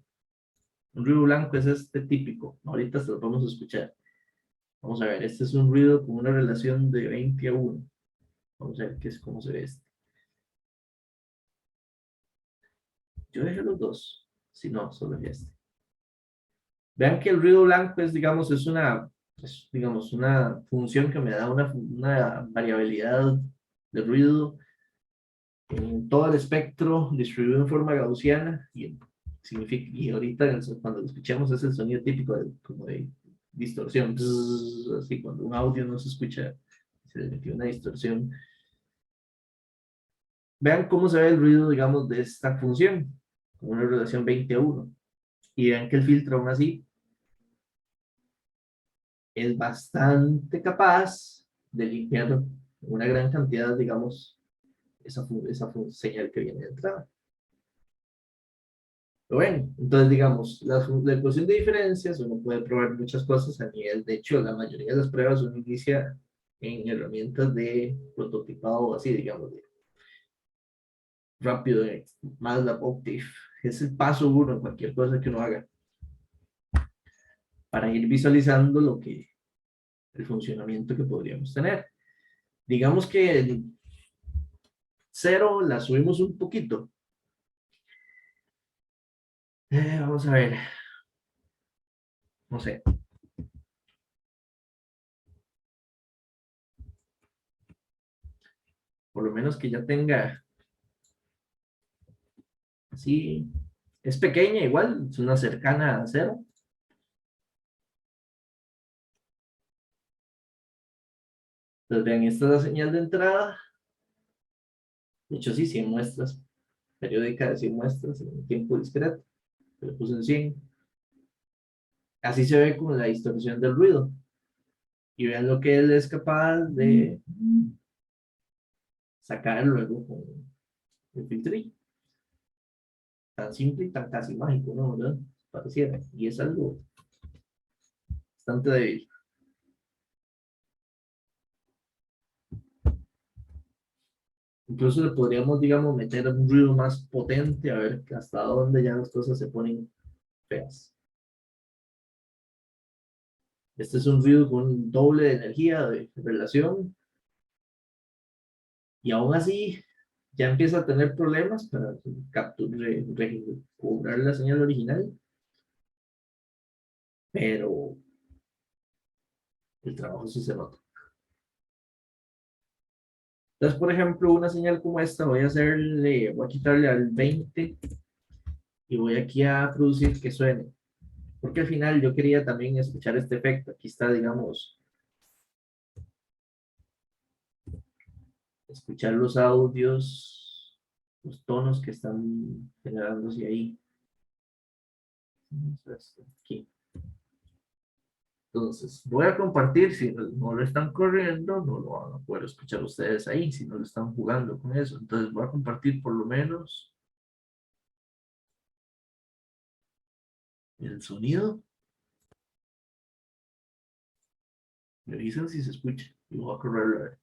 Un ruido blanco es este típico. Ahorita se lo vamos a escuchar. Vamos a ver, este es un ruido con una relación de 20 a 1. Vamos a ver qué es, cómo se ve este. Yo dejé los dos, si no, solo este. Vean que el ruido blanco es, digamos, digamos, una función que me da una variabilidad de ruido en todo el espectro distribuido en forma gaussiana y ahorita cuando lo escuchamos es el sonido típico como de distorsión, así cuando un audio no se escucha, se le metió una distorsión. Vean cómo se ve el ruido, digamos, de esta función, con una relación 20:1, y vean que el filtro aún así es bastante capaz de limpiar una gran cantidad, digamos, señal que viene de entrada. ¿Lo ven? Entonces, digamos, la ecuación de diferencias, uno puede probar muchas cosas a nivel, de hecho, la mayoría de las pruebas uno inicia en herramientas de prototipado, así, digamos, de rápido, MATLAB, Octave. Es el paso uno en cualquier cosa que uno haga para ir visualizando el funcionamiento que podríamos tener. Digamos que el 0 la subimos un poquito. Vamos a ver. No sé. Por lo menos que ya tenga así. Es pequeña igual, es una cercana a 0. Entonces vean, esta es la señal de entrada. De hecho, sí, 100 muestras. Periódica de 100 muestras en un tiempo discreto. Le puse en 100. Así se ve con la distorsión del ruido. Y vean lo que él es capaz de sacar luego con el filtrillo. Tan simple y tan casi mágico, ¿no? ¿Verdad? Pareciera. Y es algo bastante débil. Incluso le podríamos, digamos, meter un ruido más potente a ver hasta dónde ya las cosas se ponen feas. Este es un ruido con doble de energía de relación y aún así ya empieza a tener problemas para recobrar la señal original, pero el trabajo sí se nota. Entonces, por ejemplo, una señal como esta, voy a quitarle al 20 y voy aquí a producir que suene. Porque al final yo quería también escuchar este efecto. Aquí está, digamos, escuchar los audios, los tonos que están generándose ahí. Aquí. Entonces, voy a compartir, si no lo están corriendo, no lo van a poder escuchar ustedes ahí, si no lo están jugando con eso. Entonces, voy a compartir por lo menos el sonido. Me dicen si se escucha y voy a correrlo a ver.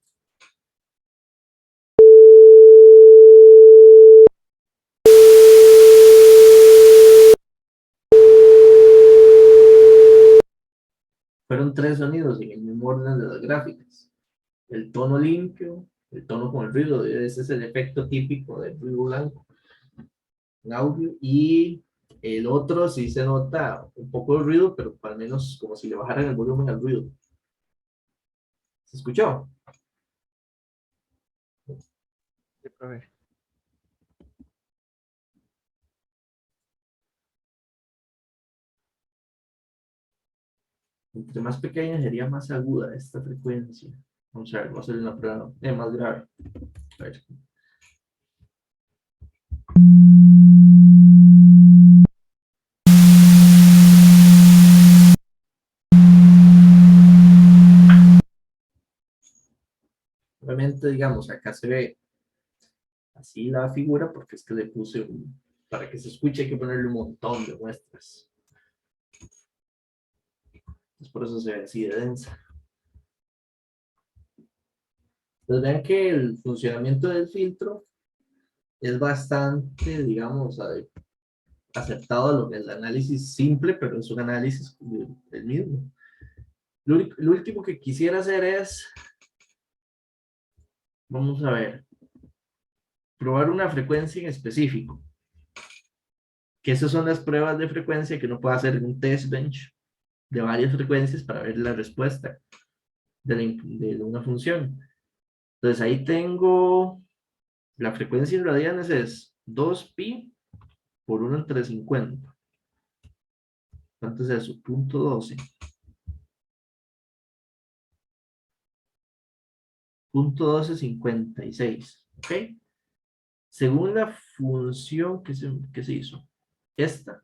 Fueron 3 sonidos en el mismo orden de las gráficas. El tono limpio, el tono con el ruido, ese es el efecto típico del ruido blanco en audio, y el otro sí se nota un poco de ruido, pero al menos como si le bajaran el volumen al ruido. ¿Se escuchó? Sí, profe. Entre más pequeña sería más aguda esta frecuencia. Vamos a ver, vamos a hacer una prueba más grave. A ver. Obviamente, digamos, acá se ve así la figura porque es que le puse para que se escuche hay que ponerle un montón de muestras. Entonces por eso se ve así de densa. Entonces vean que el funcionamiento del filtro es bastante, digamos, aceptado a lo que es el análisis simple, pero es un análisis del mismo. Lo último que quisiera hacer es, vamos a ver, probar una frecuencia en específico. que esas son las pruebas de frecuencia que uno puede hacer en un test bench de varias frecuencias para ver la respuesta de una función. Entonces ahí tengo la frecuencia en radianes es 2pi por 1 entre 50. ¿Cuánto es eso? 0.12. 0.1256. ¿Ok? Según la función que se hizo, esta,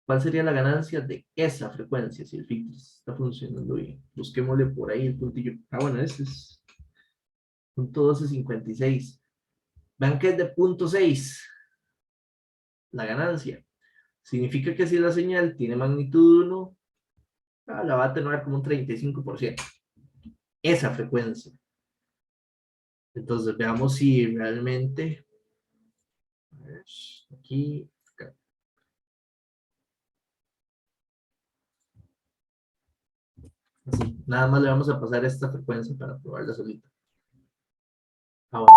¿cuál sería la ganancia de esa frecuencia si el filtro está funcionando bien? Busquémosle por ahí el puntillo. Ah, bueno, ese es 0.1256. Vean que es de 0.6 la ganancia. Significa que si la señal tiene magnitud 1, la va a atenuar como un 35%. Esa frecuencia. Entonces veamos si realmente, a ver, aquí, acá. Así, nada más le vamos a pasar esta frecuencia para probarla solita. Ahora,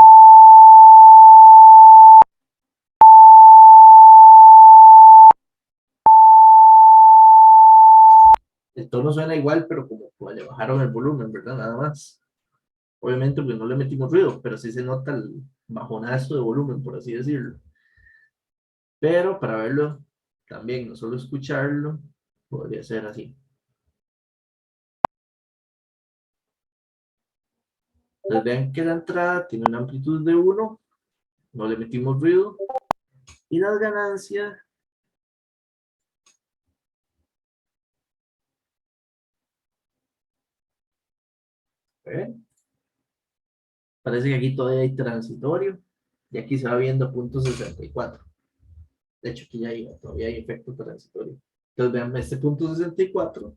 el tono suena igual, pero como le bajaron el volumen, ¿verdad? Nada más. Obviamente, pues no le metimos ruido, pero sí se nota el bajonazo de volumen, por así decirlo. Pero para verlo también, no solo escucharlo, podría ser así. Entonces vean que la entrada tiene una amplitud de 1, no le metimos ruido, y las ganancias, ¿ven? Parece que aquí todavía hay transitorio, y aquí se va viendo 0.64. De hecho, aquí ya hay, todavía hay efecto transitorio. Entonces vean, este 0.64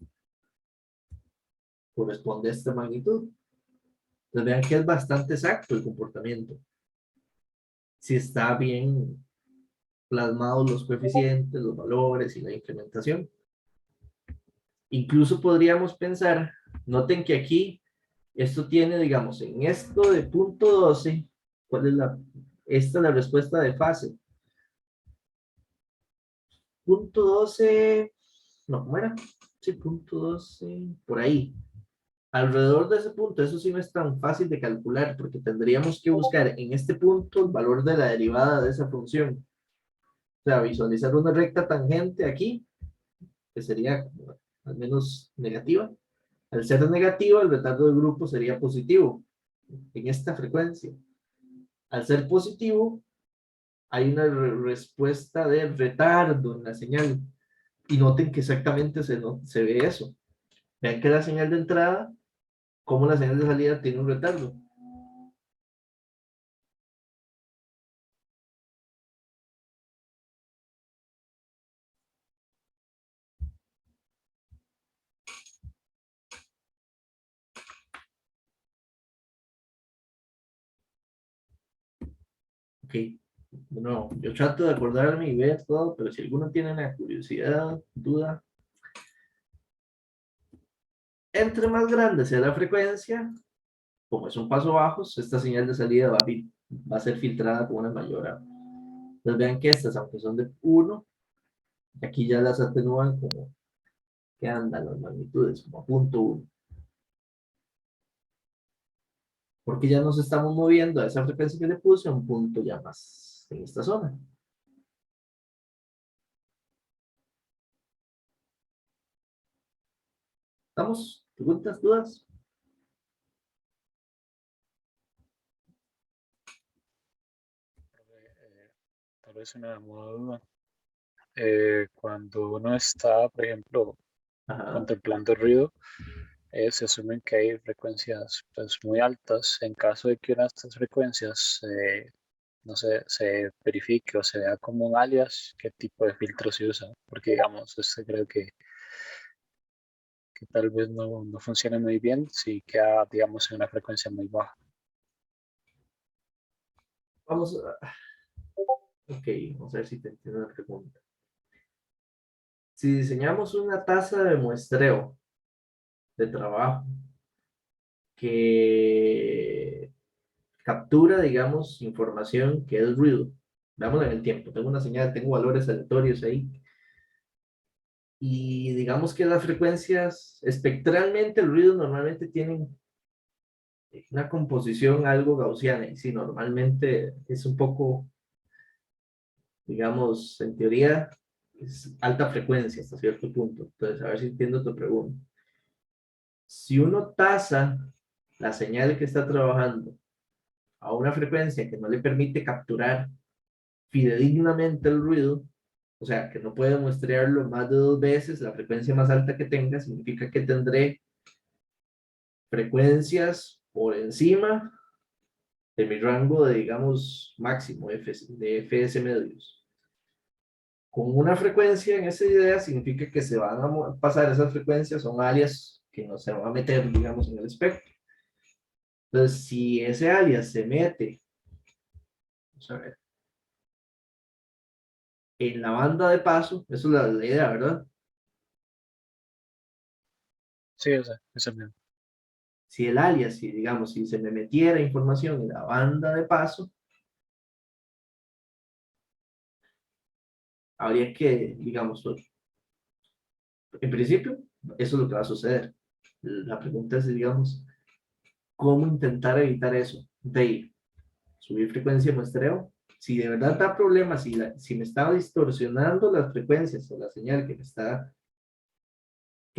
corresponde a esta magnitud. Entonces vean que es bastante exacto el comportamiento. Si está bien plasmados los coeficientes, los valores y la incrementación. Incluso podríamos pensar, noten que aquí esto tiene, digamos, en esto de 0.12, ¿cuál es esta es la respuesta de fase? 0.12, no, ¿cómo era? Sí, 0.12, por ahí. Alrededor de ese punto, eso sí no es tan fácil de calcular, porque tendríamos que buscar en este punto el valor de la derivada de esa función. O sea, visualizar una recta tangente aquí, que sería al menos negativa. Al ser negativa, el retardo del grupo sería positivo en esta frecuencia. Al ser positivo, hay una respuesta de retardo en la señal. Y noten que exactamente se ve eso. Vean que la señal de entrada, como la señal de salida tiene un retardo. Ok, bueno, yo trato de acordarme y ver todo, pero si alguno tiene una curiosidad, duda, entre más grande sea la frecuencia, como es un paso bajos, esta señal de salida va a ser filtrada con una mayor. Entonces vean que estas, aunque son de 1, aquí ya las atenúan como que andan las magnitudes, como a 0.1. Porque ya nos estamos moviendo a esa frecuencia que le puse a un punto ya más en esta zona. ¿Estamos? ¿Preguntas, dudas? Tal vez una duda. Cuando uno está, por ejemplo, Ajá. contemplando el ruido, se asumen que hay frecuencias pues, muy altas. En caso de que una de estas frecuencias no sé, se verifique o se vea como un alias, ¿qué tipo de filtro se usa? Porque, digamos, creo que tal vez no funcione muy bien si queda, digamos, en una frecuencia muy baja. Vamos a... Ok, vamos a ver si te entiendo la pregunta. Si diseñamos una tasa de muestreo de trabajo que captura, digamos, información que es ruido, veámoslo en el tiempo, tengo una señal, tengo valores aleatorios ahí, y digamos que las frecuencias, espectralmente, el ruido normalmente tienen una composición algo gaussiana, y sí, normalmente es un poco, digamos, en teoría, es alta frecuencia hasta cierto punto. Entonces, a ver si entiendo tu pregunta. Si uno tasa la señal que está trabajando a una frecuencia que no le permite capturar fidedignamente el ruido, o sea, que no puede muestrearlo más de 2 veces la frecuencia más alta que tenga, significa que tendré frecuencias por encima de mi rango de, digamos, máximo de FS medios. Con una frecuencia en esa idea significa que se van a pasar esas frecuencias, son alias que no se van a meter, digamos, en el espectro. Entonces, si ese alias se mete, vamos a ver, en la banda de paso, eso es la idea, ¿verdad? Sí, esa mismo. Si el alias, si digamos, si se me metiera información en la banda de paso, habría que, digamos, en principio, eso es lo que va a suceder. La pregunta es, digamos, ¿cómo intentar evitar eso? De subir frecuencia de muestreo. Si de verdad da problemas, si me está distorsionando las frecuencias o la señal que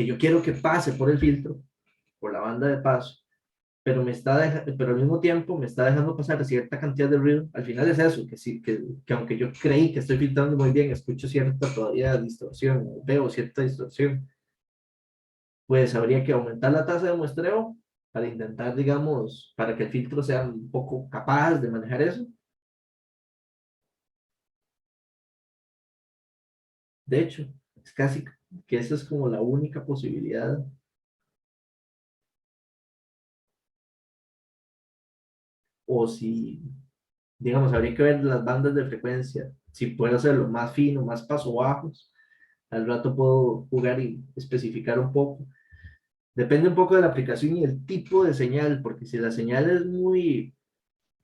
yo quiero que pase por el filtro, por la banda de paso, pero al mismo tiempo me está dejando pasar cierta cantidad de ruido. Al final es eso, que, sí, que aunque yo creí que estoy filtrando muy bien, escucho cierta todavía distorsión, veo cierta distorsión, pues habría que aumentar la tasa de muestreo para intentar, digamos, para que el filtro sea un poco capaz de manejar eso. De hecho, es casi que esa es como la única posibilidad. O si, digamos, habría que ver las bandas de frecuencia. Si puedo hacerlo más fino, más paso bajos, al rato puedo jugar y especificar un poco. Depende un poco de la aplicación y el tipo de señal, porque si la señal es muy,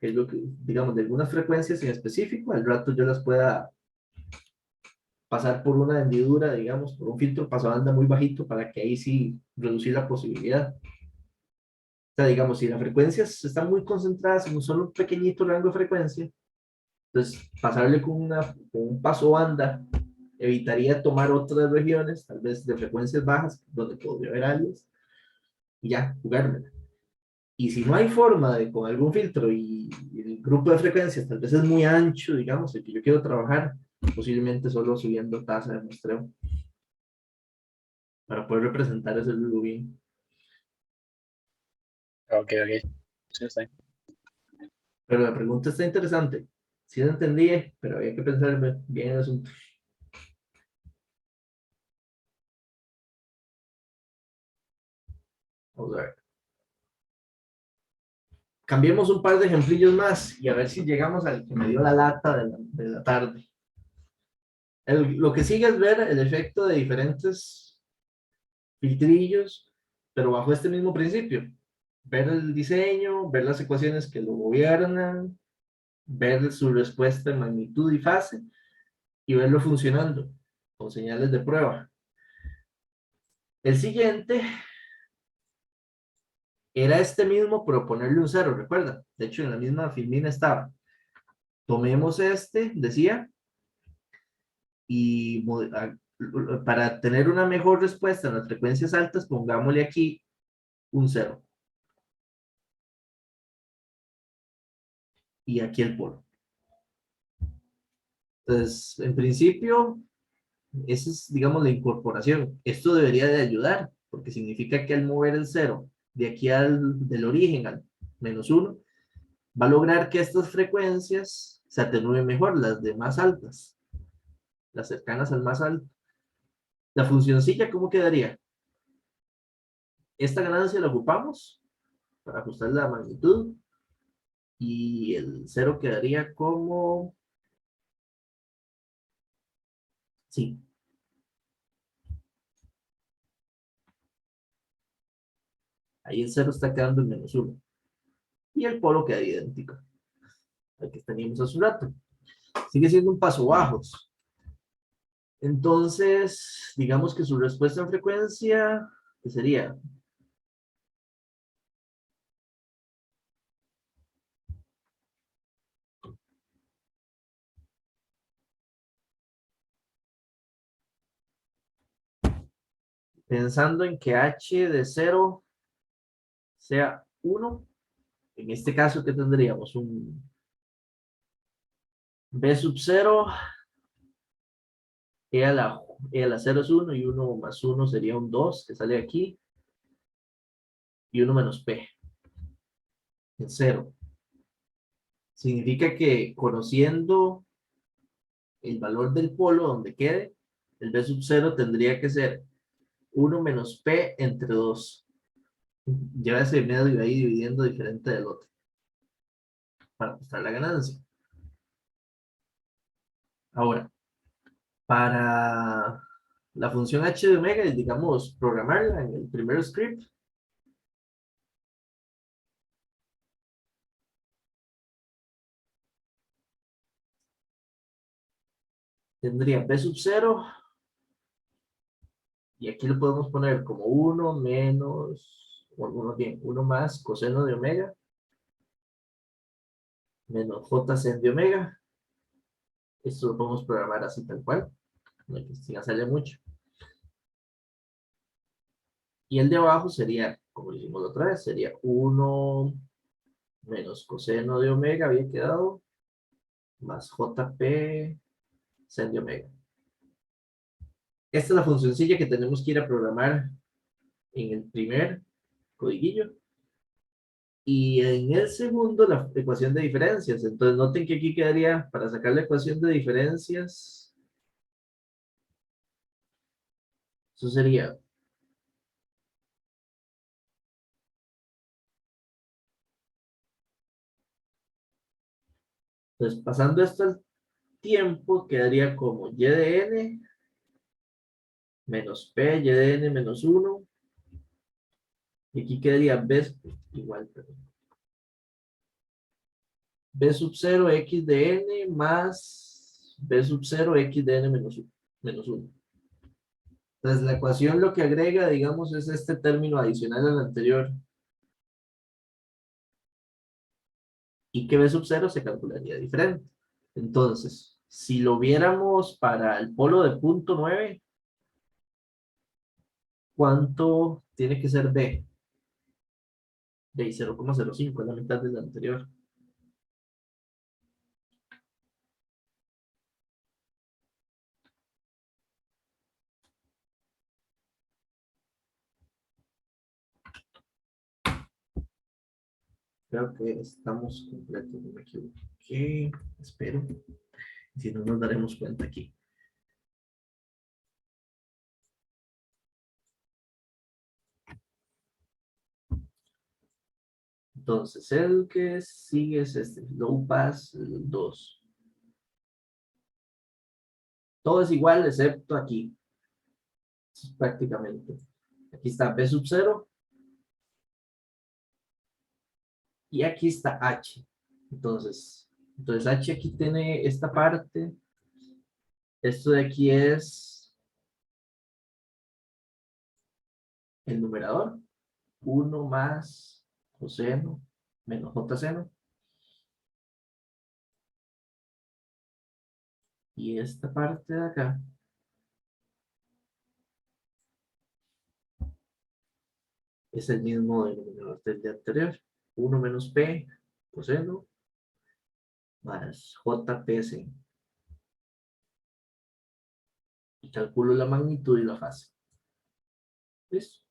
es lo que, digamos, de algunas frecuencias en específico, al rato yo las pueda pasar por una hendidura, digamos, por un filtro pasabanda muy bajito para que ahí sí reducir la posibilidad. O sea, digamos, si las frecuencias están muy concentradas en un solo pequeñito rango de frecuencia, entonces pasarle con un paso banda evitaría tomar otras regiones, tal vez de frecuencias bajas, donde podría haber alias, y ya, jugármela. Y si no hay forma de con algún filtro y el grupo de frecuencias tal vez es muy ancho, digamos, el que yo quiero trabajar, posiblemente solo subiendo tasa de muestreo para poder representar ese ruido bien. Ok, ok. Sí, está bien. Pero la pregunta está interesante. Sí la entendí, pero había que pensar bien en el asunto. Vamos a ver. Cambiemos un par de ejemplillos más y a ver si llegamos al que me dio la lata de la tarde. Lo que sigue es ver el efecto de diferentes filtrillos, pero bajo este mismo principio. Ver el diseño, ver las ecuaciones que lo gobiernan, ver su respuesta en magnitud y fase y verlo funcionando con señales de prueba. El siguiente era este mismo, pero ponerle un cero, recuerda. De hecho, en la misma filmina estaba. Tomemos este, decía, y para tener una mejor respuesta en las frecuencias altas, pongámosle aquí un cero. Y aquí el polo. Entonces, en principio, esa es, digamos, la incorporación. Esto debería de ayudar, porque significa que al mover el cero de aquí del origen al -1, va a lograr que estas frecuencias se atenúen mejor, las de más altas, las cercanas al más alto. La funcioncilla, ¿cómo quedaría? Esta ganancia la ocupamos para ajustar la magnitud y el cero quedaría como, sí, ahí el cero está quedando en -1 y el polo queda idéntico al que teníamos hace un rato. Sigue siendo un paso bajos. Entonces, digamos que su respuesta en frecuencia, ¿qué sería? Pensando en que h de 0 sea 1, en este caso, ¿qué tendríamos? Un b sub 0, e a la 0 es 1 y 1 más 1 sería un 2 que sale aquí, y 1 menos p en 0. Significa que conociendo el valor del polo donde quede, el b sub 0 tendría que ser 1 menos p entre 2. Lleva ese medio ahí dividiendo diferente del otro para mostrar la ganancia. Ahora, para la función h de omega, digamos, programarla en el primer script, tendría b sub 0, y aquí lo podemos poner como 1 menos, bueno, bien, 1 más coseno de omega, menos j sen de omega. Esto lo podemos programar así tal cual, no hay que sin hacerle mucho. Y el de abajo sería, como lo hicimos la otra vez, sería 1 menos coseno de omega, había quedado, más jp sen de omega. Esta es la funcioncilla que tenemos que ir a programar en el primer codiguillo. Y en el segundo, la ecuación de diferencias. Entonces, noten que aquí quedaría, para sacar la ecuación de diferencias, eso sería entonces, pasando esto al tiempo, quedaría como y de n menos p, y de n menos 1. Y aquí quedaría b igual, perdón, b sub 0 x de n más b sub 0 x de n menos 1. Menos 1. Entonces, la ecuación lo que agrega, digamos, es este término adicional al anterior. Y que b sub 0 se calcularía diferente. Entonces, si lo viéramos para el polo de punto 9, ¿cuánto tiene que ser b? De 0,05, es la mitad del anterior. Creo que estamos completos, no me equivoqué. Espero. Si no, nos daremos cuenta aquí. Entonces, el que sigue es este, low pass 2. Todo es igual excepto aquí, prácticamente. Aquí está B sub 0 y aquí está H. Entonces H aquí tiene esta parte. Esto de aquí es el numerador. 1 más coseno menos j seno. Y esta parte de acá es el mismo denominador del día anterior. 1 menos p coseno más jps. Y calculo la magnitud y la fase. ¿Listo?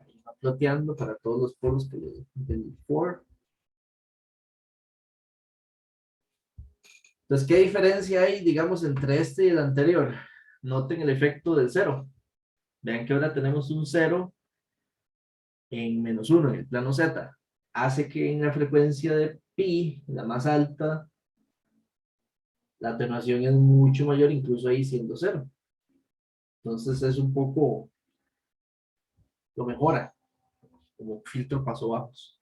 Ahí va ploteando para todos los polos del for. Entonces, ¿qué diferencia hay, digamos, entre este y el anterior? Noten el efecto del 0. Vean que ahora tenemos un 0 en menos 1 en el plano Z. Hace que en la frecuencia de pi, la más alta, la atenuación es mucho mayor, incluso ahí siendo 0. Entonces es un poco, lo mejora, como filtro paso bajos.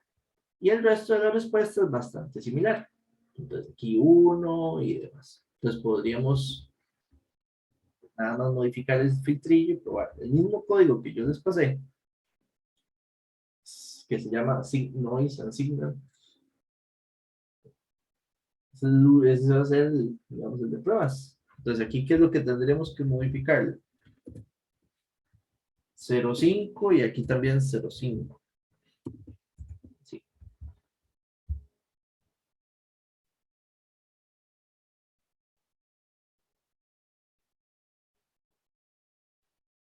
Y el resto de la respuesta es bastante similar. Entonces aquí 1 y demás. Entonces podríamos nada más modificar el filtrillo y probar el mismo código que yo les pasé, que se llama noise and signal. Ese va a ser, digamos, el de pruebas. Entonces aquí, ¿qué es lo que tendremos que modificar? 0.5 y aquí también 0.5. Sí.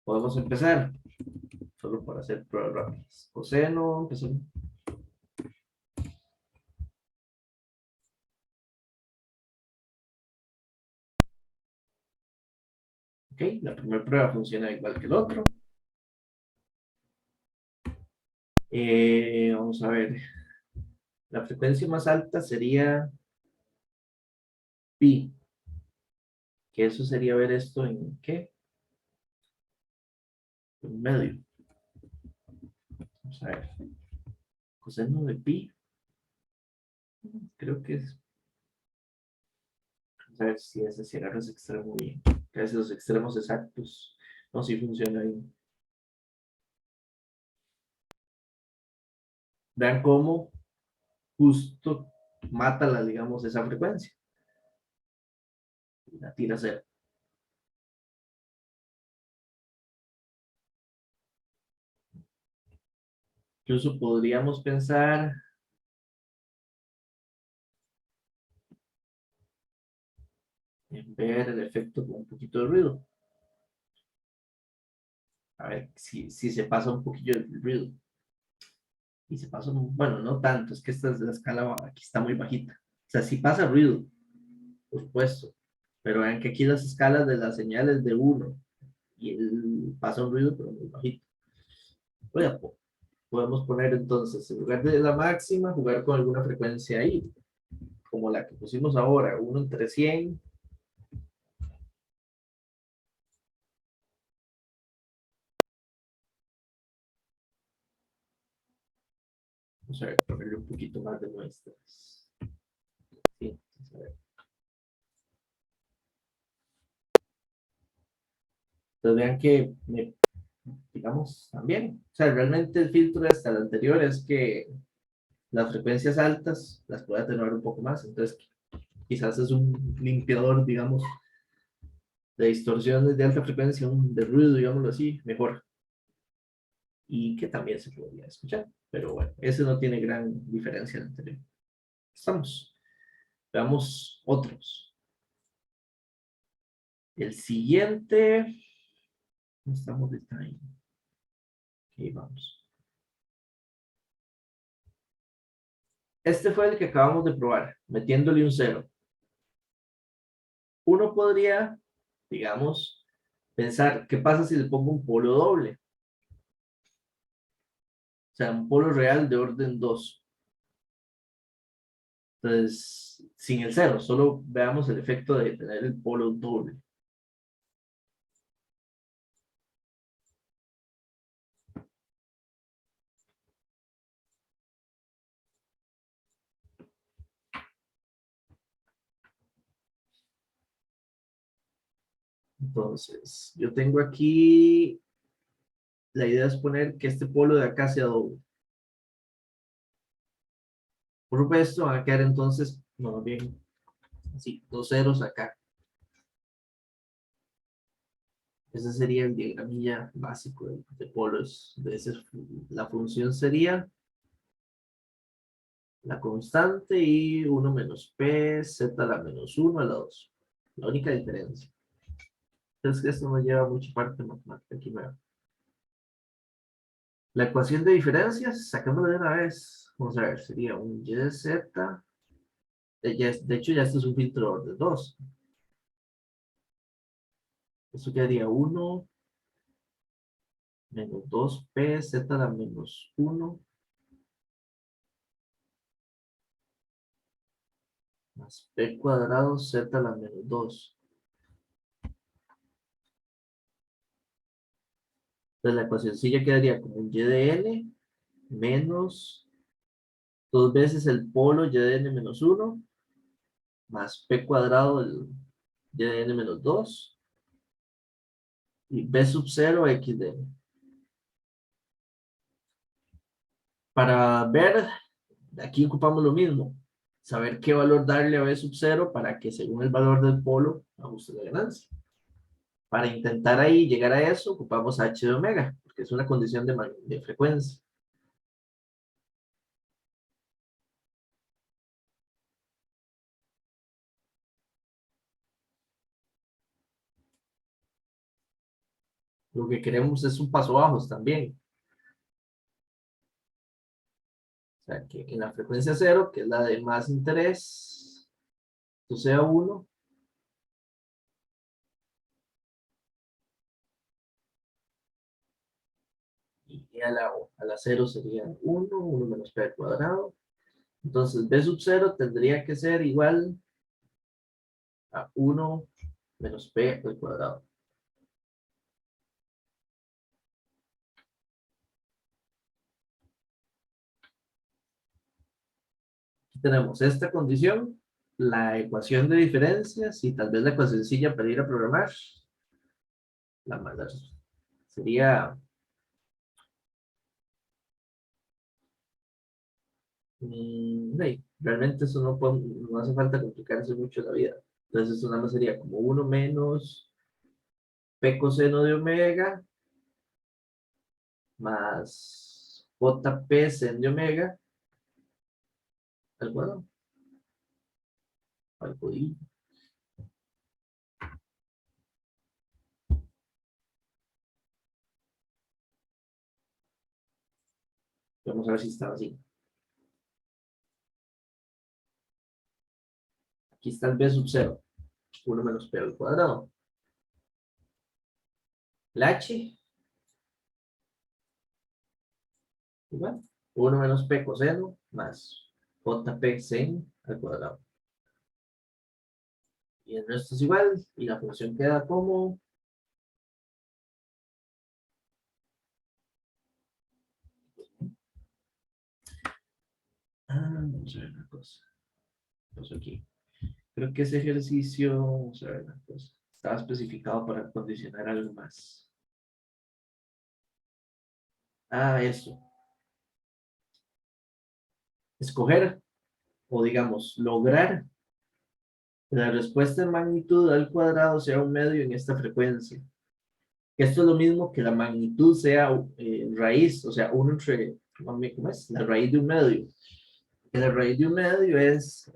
Podemos empezar. Solo para hacer pruebas rápidas. Coseno, empezamos. Ok, la primera prueba funciona igual que el otro. Vamos a ver. La frecuencia más alta sería pi. Que eso sería ver esto en ¿qué? En medio. Vamos a ver. Coseno de pi. Creo que es. Vamos a ver si ese si agarra ese extremo bien. Que a veces los extremos exactos no si funciona bien. Vean cómo justo mata la, digamos, esa frecuencia. La tira a cero. Incluso podríamos pensar en ver el efecto con un poquito de ruido. A ver si se pasa un poquillo el ruido. Y se pasa, bueno, no tanto, es que esta es la escala, aquí está muy bajita. O sea, sí pasa ruido, por supuesto. Pero vean que aquí las escalas de las señales de 1 y el pasa un ruido, pero muy bajito. Oiga, podemos poner entonces, en lugar de la máxima, jugar con alguna frecuencia ahí, como la que pusimos ahora, 1 entre 100. Vamos a ver, ponerle un poquito más de muestras. Sí, a ver. Entonces vean que, digamos, también, o sea, realmente el filtro hasta el anterior es que las frecuencias altas las puede atenuar un poco más, entonces quizás es un limpiador, digamos, de distorsiones de alta frecuencia, de ruido, digámoslo así, mejor. Y que también se podría escuchar, pero bueno, ese no tiene gran diferencia del anterior. Estamos. Veamos otros. El siguiente, estamos de time. Ok, vamos. Este fue el que acabamos de probar, metiéndole un 0. Uno podría, digamos, pensar, ¿qué pasa si le pongo un polo doble? O sea, un polo real de orden 2. Entonces, sin el 0, solo veamos el efecto de tener el polo doble. Entonces, yo tengo aquí, la idea es poner que este polo de acá sea doble. Por supuesto, van a quedar entonces, no, bien, así, 2 ceros acá. Ese sería el diagramilla básico de polos. La función sería la constante y 1 menos p, z a la menos 1 a la 2. La única diferencia. Entonces, esto no lleva mucha parte matemática aquí. La ecuación de diferencias, sacámosla de una vez. Vamos a ver, sería un y de z. De hecho, ya esto es un filtro de 2. Esto quedaría 1 menos 2p, z a la menos 1 más p cuadrado, z a la menos 2. Entonces la ecuación sí ya quedaría como un y de n menos 2 veces el polo y de n menos 1, más p cuadrado del y de n menos 2, y b sub 0 x de n. Para ver, aquí ocupamos lo mismo, saber qué valor darle a b sub 0 para que según el valor del polo ajuste la ganancia. Para intentar ahí llegar a eso, ocupamos h de omega, porque es una condición de frecuencia. Lo que queremos es un paso bajos también. O sea, que en la frecuencia 0, que es la de más interés, esto sea 1. Y a la 0 sería 1 menos p al cuadrado. Entonces, b sub 0 tendría que ser igual a 1 menos p al cuadrado. Aquí tenemos esta condición, la ecuación de diferencias y tal vez la ecuación sencilla para ir a programar. La maldad sería realmente eso no hace falta complicarse mucho la vida. Entonces eso nada más sería como 1 menos p coseno de omega más jp sen de omega al cuadrado. Al código. Vamos a ver si está así. Aquí está el b sub 0. 1 menos p al cuadrado. El h. Igual. 1 menos p coseno más jp sen al cuadrado. Y el resto es igual. Y la función queda como... vamos a ver una cosa. Vamos aquí. Creo que ese ejercicio, vamos a ver una cosa. Estaba especificado para condicionar algo más. Eso. Escoger, o digamos, lograr que la respuesta en magnitud al cuadrado sea un medio en esta frecuencia. Esto es lo mismo que la magnitud sea raíz, o sea, 1 entre, ¿cómo es? La raíz de un medio. Que la raíz de un medio es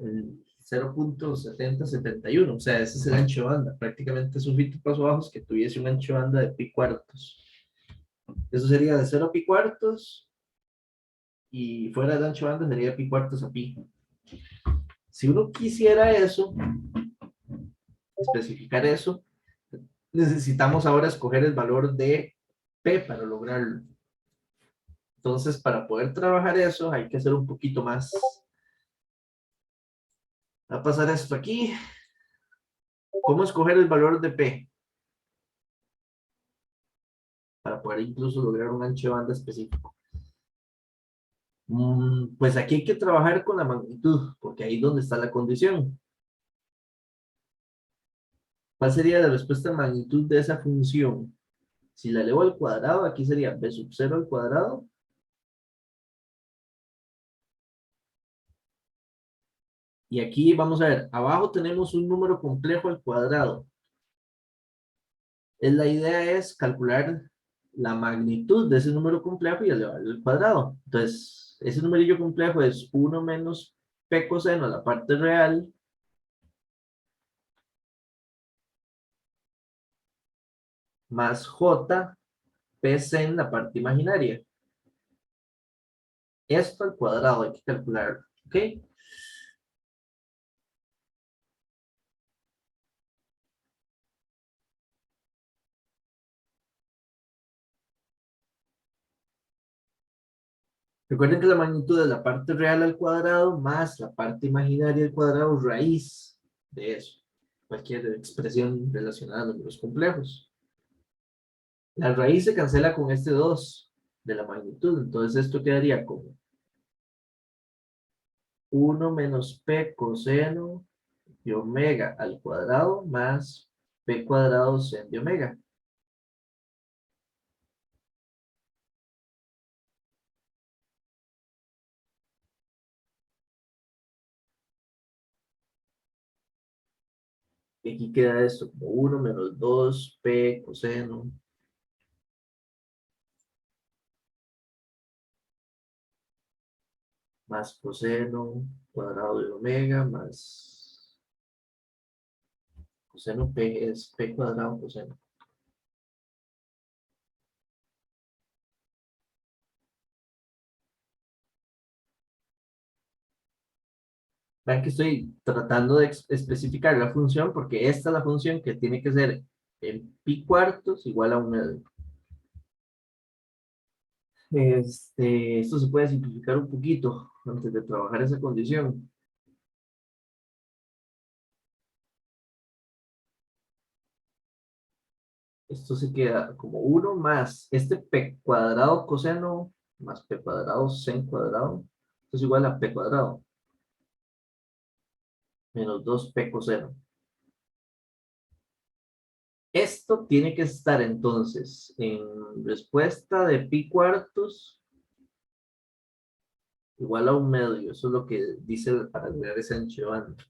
0.7071, o sea, ese es el ancho de banda. Prácticamente es un bit paso bajos que tuviese un ancho de banda de pi cuartos. Eso sería de 0 a pi cuartos y fuera del ancho de banda sería pi cuartos a pi. Si uno quisiera eso, especificar eso, necesitamos ahora escoger el valor de P para lograrlo. Entonces, para poder trabajar eso, hay que hacer un poquito más. Va a pasar esto aquí. ¿Cómo escoger el valor de P? Para poder incluso lograr un ancho de banda específico. Pues aquí hay que trabajar con la magnitud, porque ahí es donde está la condición. ¿Cuál sería la respuesta de magnitud de esa función? Si la elevo al cuadrado, aquí sería b sub 0 al cuadrado. Y aquí vamos a ver, abajo tenemos un número complejo al cuadrado. La idea es calcular la magnitud de ese número complejo y elevarlo al cuadrado. Entonces, ese numerillo complejo es 1 menos p coseno a la parte real más j p sen la parte imaginaria. Esto al cuadrado hay que calcularlo, ¿ok? Recuerden que la magnitud es la parte real al cuadrado más la parte imaginaria al cuadrado raíz de eso. Cualquier expresión relacionada a números complejos. La raíz se cancela con este 2 de la magnitud. Entonces esto quedaría como 1 menos p coseno de omega al cuadrado más p cuadrado seno de omega. Y aquí queda esto como 1 menos 2p coseno más coseno cuadrado de omega más coseno p es p cuadrado coseno. Vean que estoy tratando de especificar la función porque esta es la función que tiene que ser en pi cuartos igual a un medio. Esto se puede simplificar un poquito antes de trabajar esa condición. Esto se queda como 1 más este p cuadrado coseno más p cuadrado sen cuadrado. Esto es igual a p cuadrado menos 2p coseno. Esto tiene que estar entonces en respuesta de pi cuartos igual a un medio. Eso es lo que dice para lograr ese ancho de banda.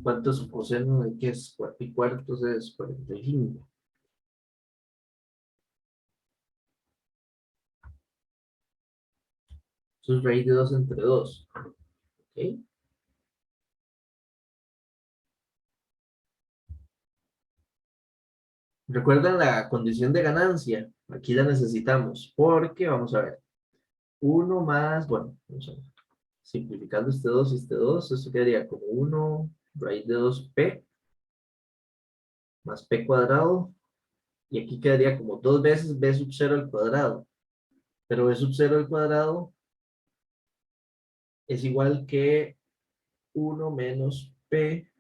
¿Cuánto es coseno de qué es? Pi cuartos es 45. Eso es raíz de 2 entre 2. ¿Ok? ¿Recuerdan la condición de ganancia? Aquí la necesitamos porque, vamos a ver, 1 más, bueno, vamos a ver, simplificando este 2 y este 2, esto quedaría como 1 raíz de 2p más p cuadrado, y aquí quedaría como 2 veces b sub 0 al cuadrado, pero b sub 0 al cuadrado es igual que 1 menos p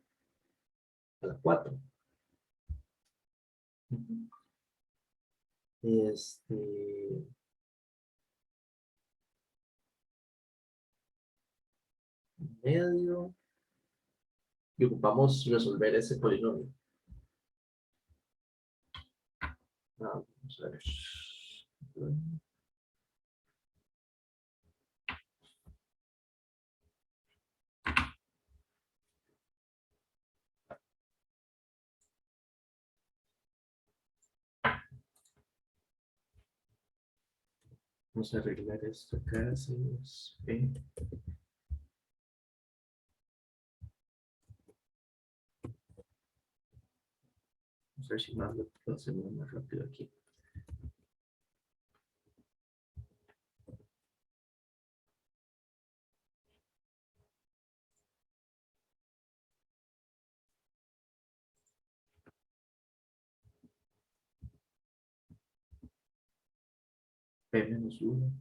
a la 4. Este, medio, y ocupamos resolver ese polinomio. Vamos a ver. Vamos a arreglar esto acá. Hacemos P. Vamos a ver si lo hacemos más rápido aquí. P menos 1.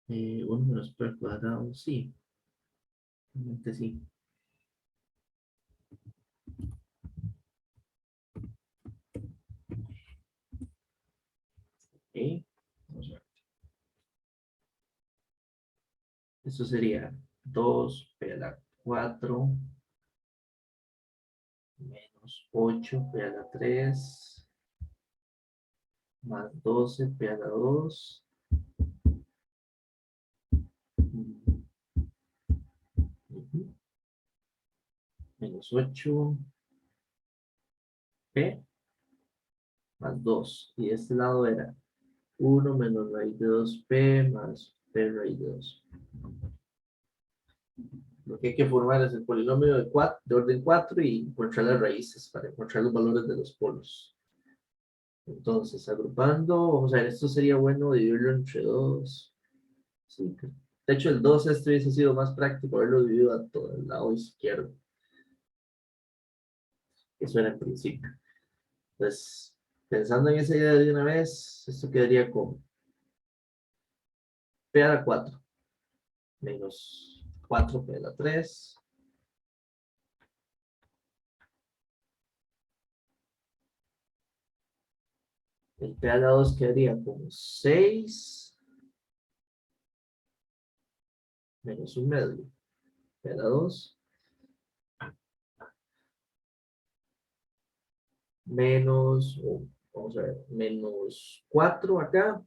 1 menos P al cuadrado, sí. Realmente sí. Ok. Vamos a ver. Esto sería 2P a la 4 menos 8P a la 3 más 12P a la 2 menos 8P más 2. Y este lado era 1 menos raíz de 2P más P raíz de 2. Lo que hay que formar es el polinomio de orden 4 y encontrar las raíces para encontrar los valores de los polos. Entonces, agrupando, vamos a ver, esto sería bueno dividirlo entre 2. Sí, de hecho, el 2 este hubiese sido más práctico haberlo dividido a todo el lado izquierdo. Eso era en principio. Entonces, pensando en esa idea de una vez, esto quedaría como P a la 4 menos 4P a la 3 El P a la 2 quedaría como 6 menos un medio. P a la 2 menos, vamos a ver, menos 4 acá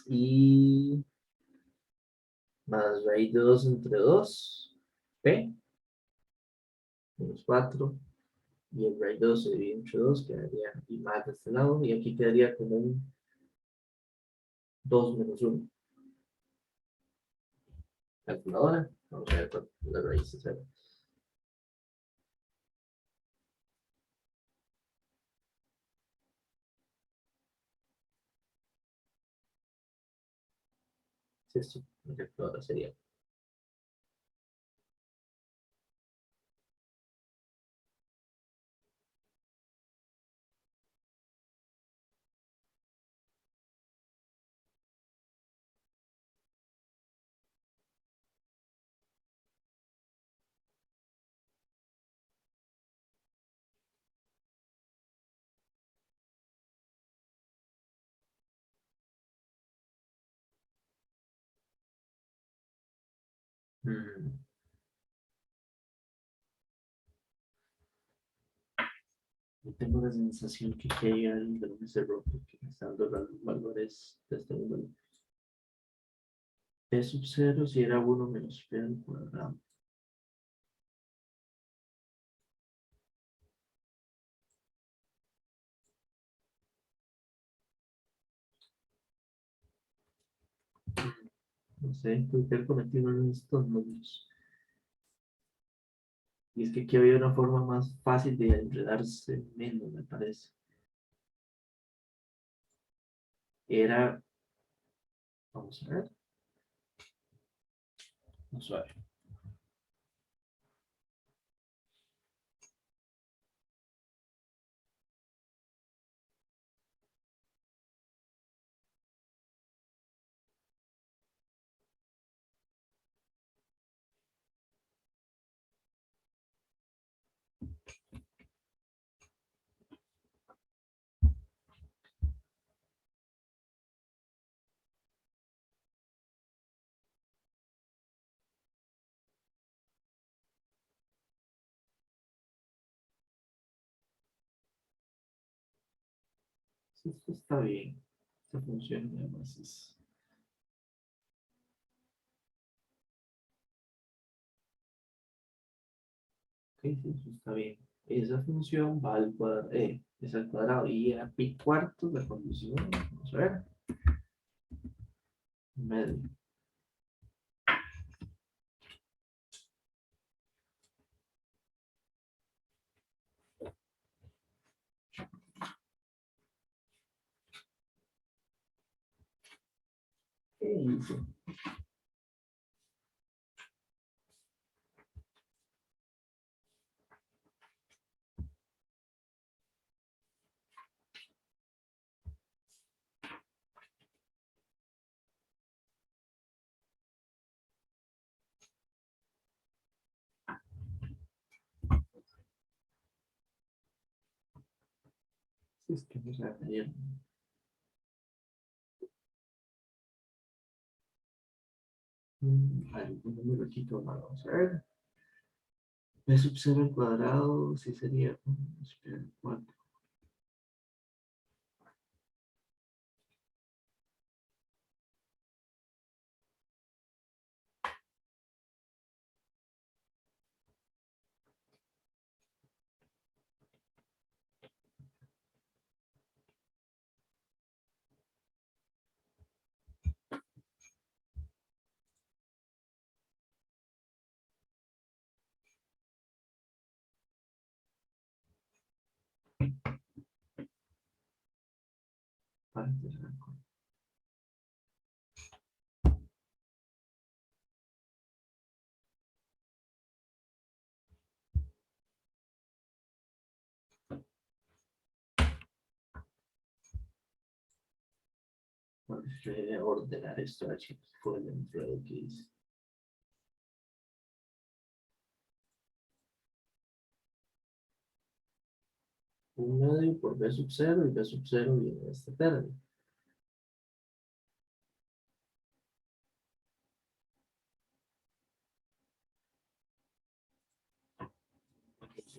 y más raíz de 2 entre 2, P, menos 4 y el raíz de 2 se divide entre 2, quedaría y más de este lado y aquí quedaría como un 2 menos 1. Calculadora, vamos a ver cuánto la raíz es. Esto, la calculadora sería. Mm, yo tengo la sensación que aquí hay algo de ese error porque me están dando los valores de este número. P sub 0 si era 1 menos P al cuadrado. No sé, creo que he cometido uno de estos números. Y es que aquí había una forma más fácil de enredarse menos, me parece. Era, vamos a ver, vamos a ver. Si esto está bien. Esta función además es. Ok, sí, eso está bien. Esa función va al cuadrado, es al cuadrado y a pi cuartos la condición. Vamos a ver. Medio. ¿Qué hice? Si es que no se ayer. Algún número aquí tomado. Vamos a ver. B sub 0 al cuadrado, sí sería. Espera, 4. Para empezar con. Bueno, ordenar esto aquí por dentro de lo que dice. 1 medio por b sub 0 y b sub 0 viene en este término.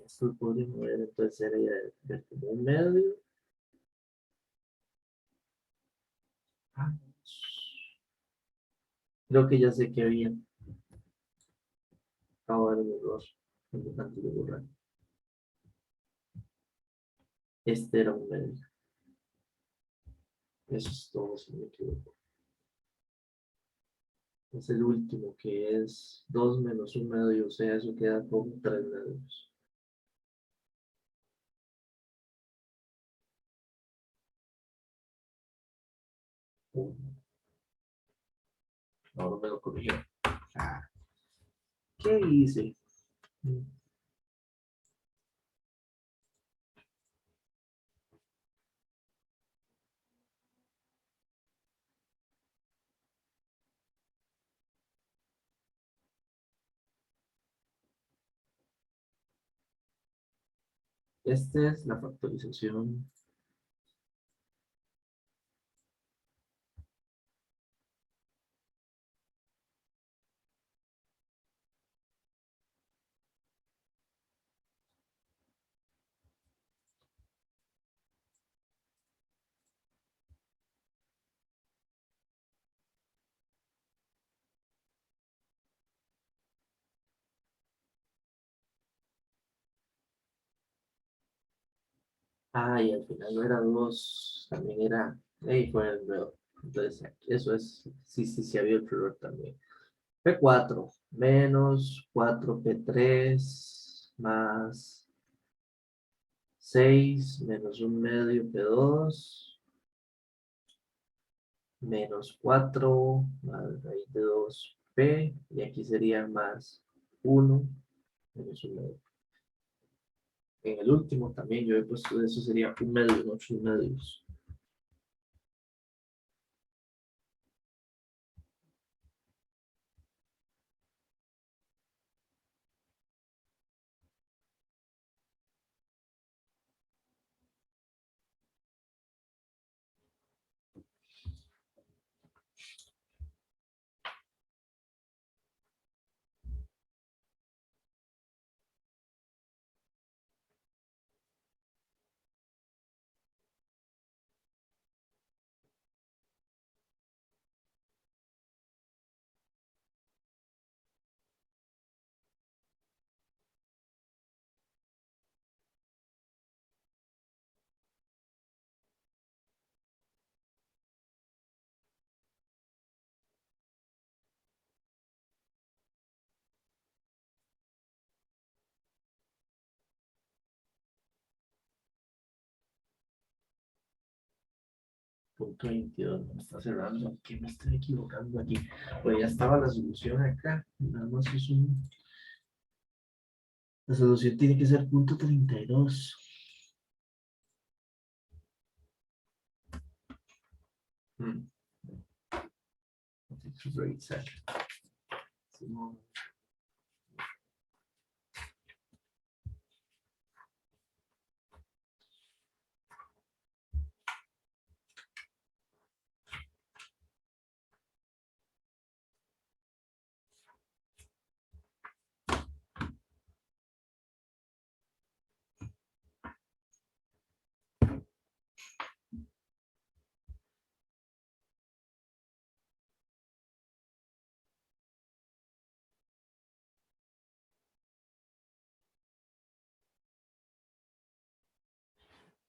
Esto lo podríamos ver, entonces sería de como 1 medio. Creo que ya sé que había. Acabo de ver un error. Antes de borrar. Este era 1 medio. Eso es todo, si no me equivoco. Es el último, que es 2 menos 1 medio, o sea, eso queda como 3 medios. No, no me lo corrigió. Ah, ¿qué hice? Esta es la factorización. Ah, y al final no era 2, también era, ahí fue el error. Entonces, eso es, sí, había otro error también. P4 menos 4P3 más 6 menos 1 medio P2 menos 4 más raíz de 2P y aquí sería más 1 menos 1 medio. En el último también yo he puesto eso sería 1 medio, no 8 medios. Punto 22, me está cerrando, que me estoy equivocando aquí. Pues ya estaba la solución acá, nada más es un... La solución tiene que ser punto 32. Hmm. Right side. Simón.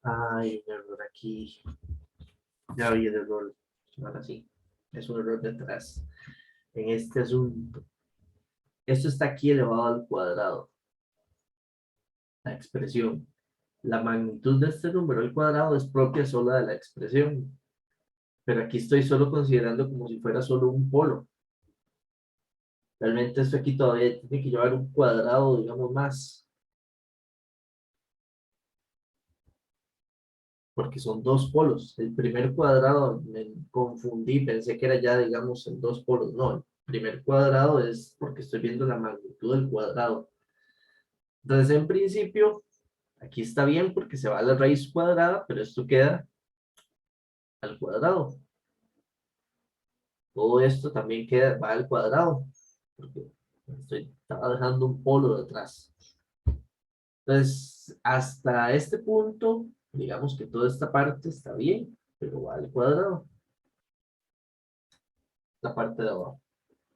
Ay, un error aquí. Ya vi el error. Ahora sí. Es un error detrás. En este asunto. Esto está aquí elevado al cuadrado. La expresión. La magnitud de este número al cuadrado es propia sola de la expresión. Pero aquí estoy solo considerando como si fuera solo un polo. Realmente esto aquí todavía tiene que llevar un cuadrado, digamos, más. Porque son dos polos. El primer cuadrado me confundí, pensé que era ya, digamos, en dos polos. No, el primer cuadrado es porque estoy viendo la magnitud del cuadrado. Entonces, en principio, Aquí está bien porque se va a la raíz cuadrada, pero esto queda al cuadrado. Todo esto también queda, va al cuadrado, porque estaba dejando un polo detrás. Entonces, hasta este punto, digamos que toda esta parte está bien, pero va al cuadrado. La parte de abajo.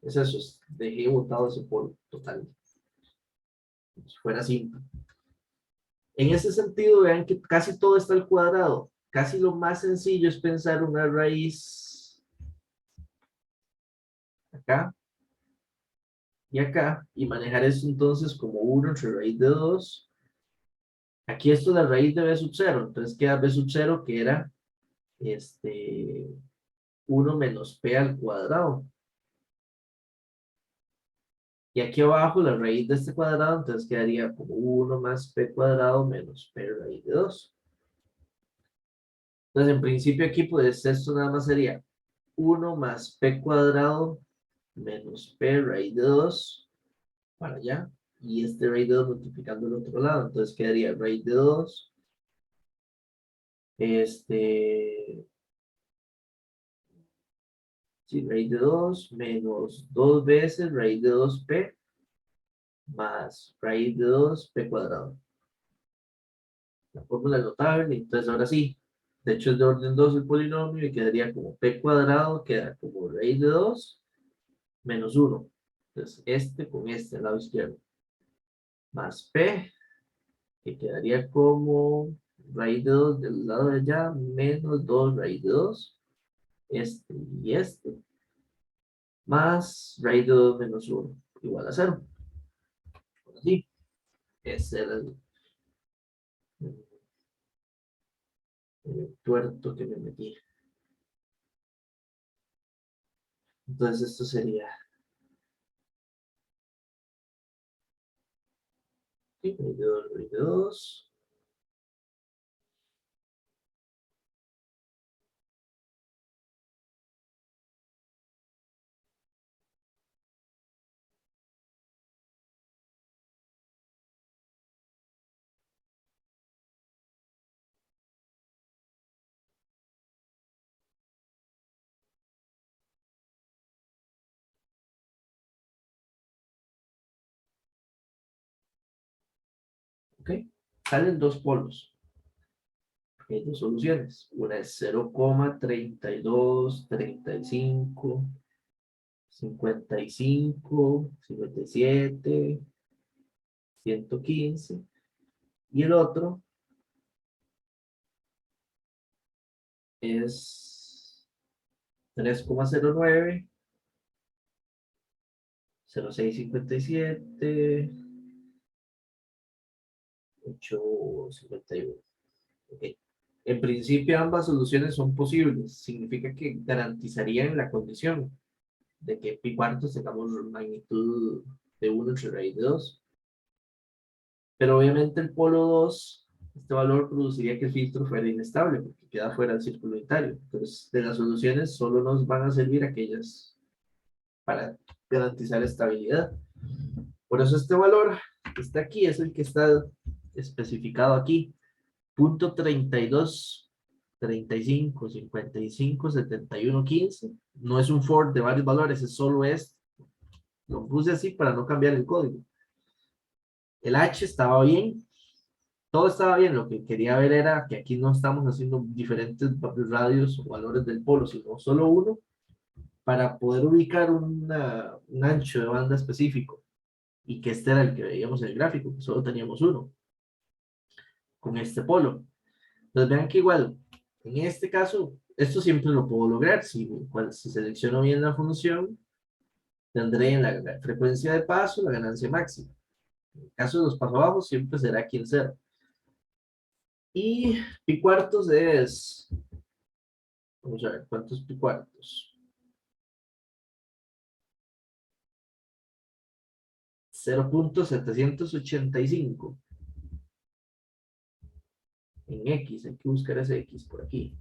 Es eso, dejé botado ese polo total. Si fuera simple. En ese sentido, vean que casi todo está al cuadrado. Casi lo más sencillo es pensar una raíz acá y acá, y manejar esto entonces como 1 entre raíz de 2. Aquí esto es la raíz de b sub 0, entonces queda b sub 0 que era 1 menos p al cuadrado. Y aquí abajo la raíz de este cuadrado, entonces quedaría como 1 más p cuadrado menos p raíz de 2. Entonces en principio aquí pues esto nada más sería 1 más p cuadrado menos p raíz de 2 para allá. Y este raíz de 2 multiplicando el otro lado. Entonces quedaría raíz de 2. Sí, raíz de 2 menos 2 veces raíz de 2p más raíz de 2p cuadrado. La fórmula es notable, entonces ahora sí. De hecho es de orden 2 el polinomio y quedaría como p cuadrado, queda como raíz de 2 menos 1. Entonces este con este al lado izquierdo. Más p, que quedaría como raíz de 2 del lado de allá, menos 2 raíz de 2. Este y este. Más raíz de 2 menos 1. Igual a 0. Así. Ese era el tuerto que me metí. Entonces esto sería ¿sí? Raíz de 2, raíz de 2. ¿Ok? Salen dos polos. Hay dos soluciones. Una es 0,32, 35, 55, 57, 115. Y el otro es 3,09, 0,657, 8,51. Ok. En principio ambas soluciones son posibles. Significa que garantizarían la condición de que pi cuartos tengamos magnitud de 1 entre raíz de 2. Pero obviamente el polo 2, este valor produciría que el filtro fuera inestable porque queda fuera del círculo unitario. Entonces, de las soluciones solo nos van a servir aquellas para garantizar estabilidad. Por eso este valor que está aquí es el que está especificado aquí. Punto 32, 35, 55, 71, 15. No es un for de varios valores, es solo este. Lo puse así para no cambiar el código. El H estaba bien, todo estaba bien. Lo que quería ver era que aquí no estamos haciendo diferentes radios o valores del polo, sino solo uno para poder ubicar un ancho de banda específico. Y que este era el que veíamos en el gráfico, que solo teníamos uno con este polo. Entonces vean que igual, en este caso, esto siempre lo puedo lograr. Si selecciono bien la función, tendré en la frecuencia de paso la ganancia máxima. En el caso de los pasos bajos, siempre será aquí el 0. Y pi cuartos es, vamos a ver, ¿cuántos pi cuartos? 0,785. En X, hay que buscar ese X por aquí.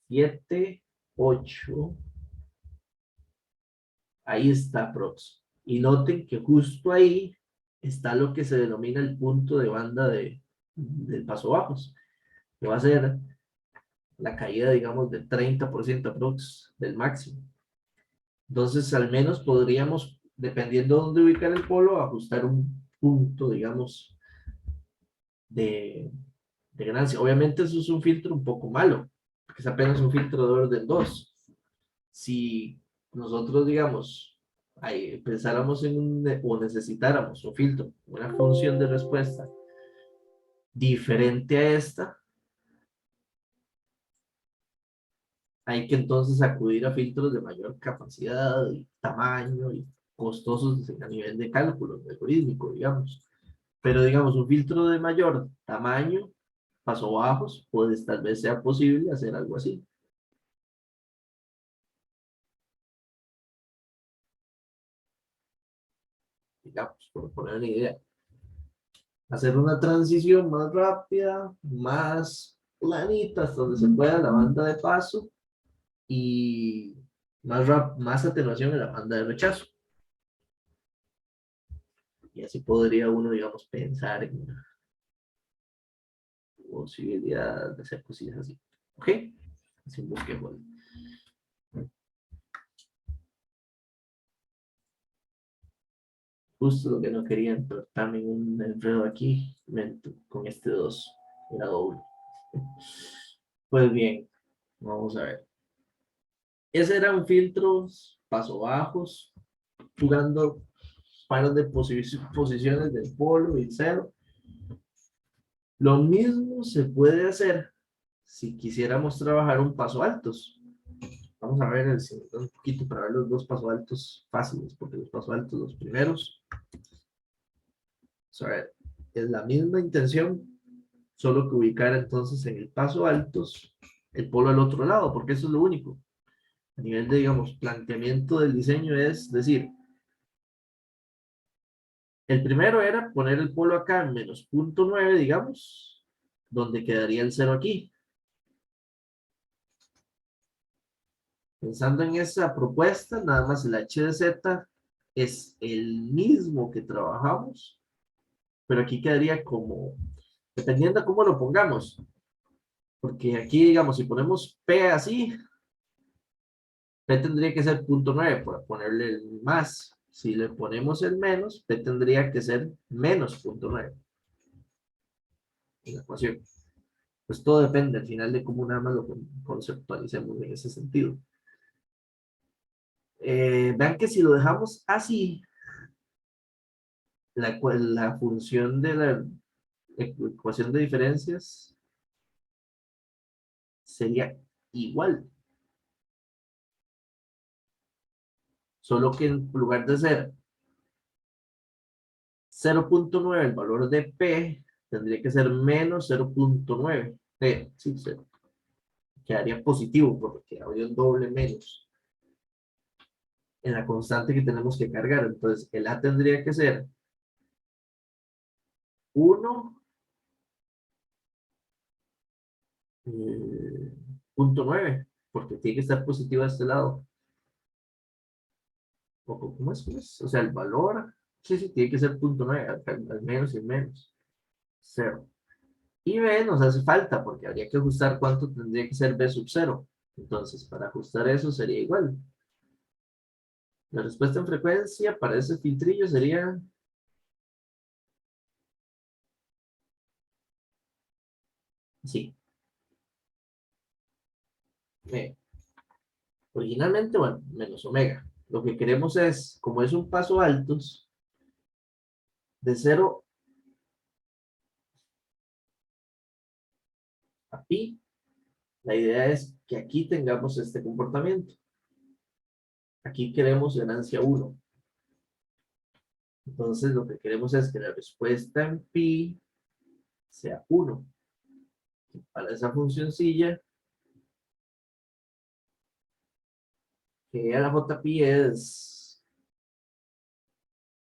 7, 8. Ahí está prox. Y noten que justo ahí está lo que se denomina el punto de banda del paso bajos, que va a ser la caída, digamos, del 30% aprox del máximo. Entonces, al menos podríamos, dependiendo de dónde ubicar el polo, ajustar un punto, digamos, de ganancia. Obviamente eso es un filtro un poco malo, porque es apenas un filtro de orden 2. Si nosotros, digamos, pensáramos en o necesitáramos un filtro, una función de respuesta diferente a esta, hay que entonces acudir a filtros de mayor capacidad y tamaño y costosos a nivel de cálculo algorítmico, digamos. Pero digamos, un filtro de mayor tamaño, paso bajos, pues tal vez sea posible hacer algo así. Digamos, por poner una idea. Hacer una transición más rápida, más planita, hasta donde se pueda la banda de paso y más atenuación en la banda de rechazo. Y así podría uno, digamos, pensar en una posibilidad de hacer cosillas así. ¿Ok? Así busquemos. Justo lo que no querían, pero también un enredo aquí con este 2. Era doble. Pues bien, vamos a ver. Ese era un filtro paso bajos, jugando pares de posiciones del polo y cero. Lo mismo se puede hacer si quisiéramos trabajar un paso altos. Vamos a ver un poquito para ver los dos pasos altos fáciles, porque los pasos altos, los primeros, es la misma intención, solo que ubicar entonces en el paso altos el polo al otro lado, porque eso es lo único. A nivel de, digamos, planteamiento del diseño es decir, el primero era poner el polo acá en menos 0.9, digamos, donde quedaría el 0 aquí. Pensando en esa propuesta, nada más el h de z es el mismo que trabajamos, pero aquí quedaría como, dependiendo de cómo lo pongamos, porque aquí, digamos, si ponemos P así, P tendría que ser 0.9 para ponerle el más. Si le ponemos el menos, P tendría que ser menos 0.9 en la ecuación. Pues todo depende al final de cómo nada más lo conceptualicemos en ese sentido. Vean que si lo dejamos así, la función de la ecuación de diferencias sería igual. Solo que en lugar de ser 0.9 el valor de P, tendría que ser menos 0.9. Sí, 0. Quedaría positivo porque habría un doble menos en la constante que tenemos que cargar. Entonces, el A tendría que ser 1.9, porque tiene que estar positivo a este lado. ¿Cómo es? O sea, el valor, sí, tiene que ser 0.9, al menos y el menos. 0. Y B nos hace falta, porque habría que ajustar cuánto tendría que ser B sub 0. Entonces, para ajustar eso sería igual. La respuesta en frecuencia para ese filtrillo sería sí. Originalmente, bueno, menos omega. Lo que queremos es, como es un paso altos, de 0 a pi, la idea es que aquí tengamos este comportamiento. Aquí queremos ganancia 1. Entonces, lo que queremos es que la respuesta en pi sea 1. Para esa funcioncilla, que a la jpi es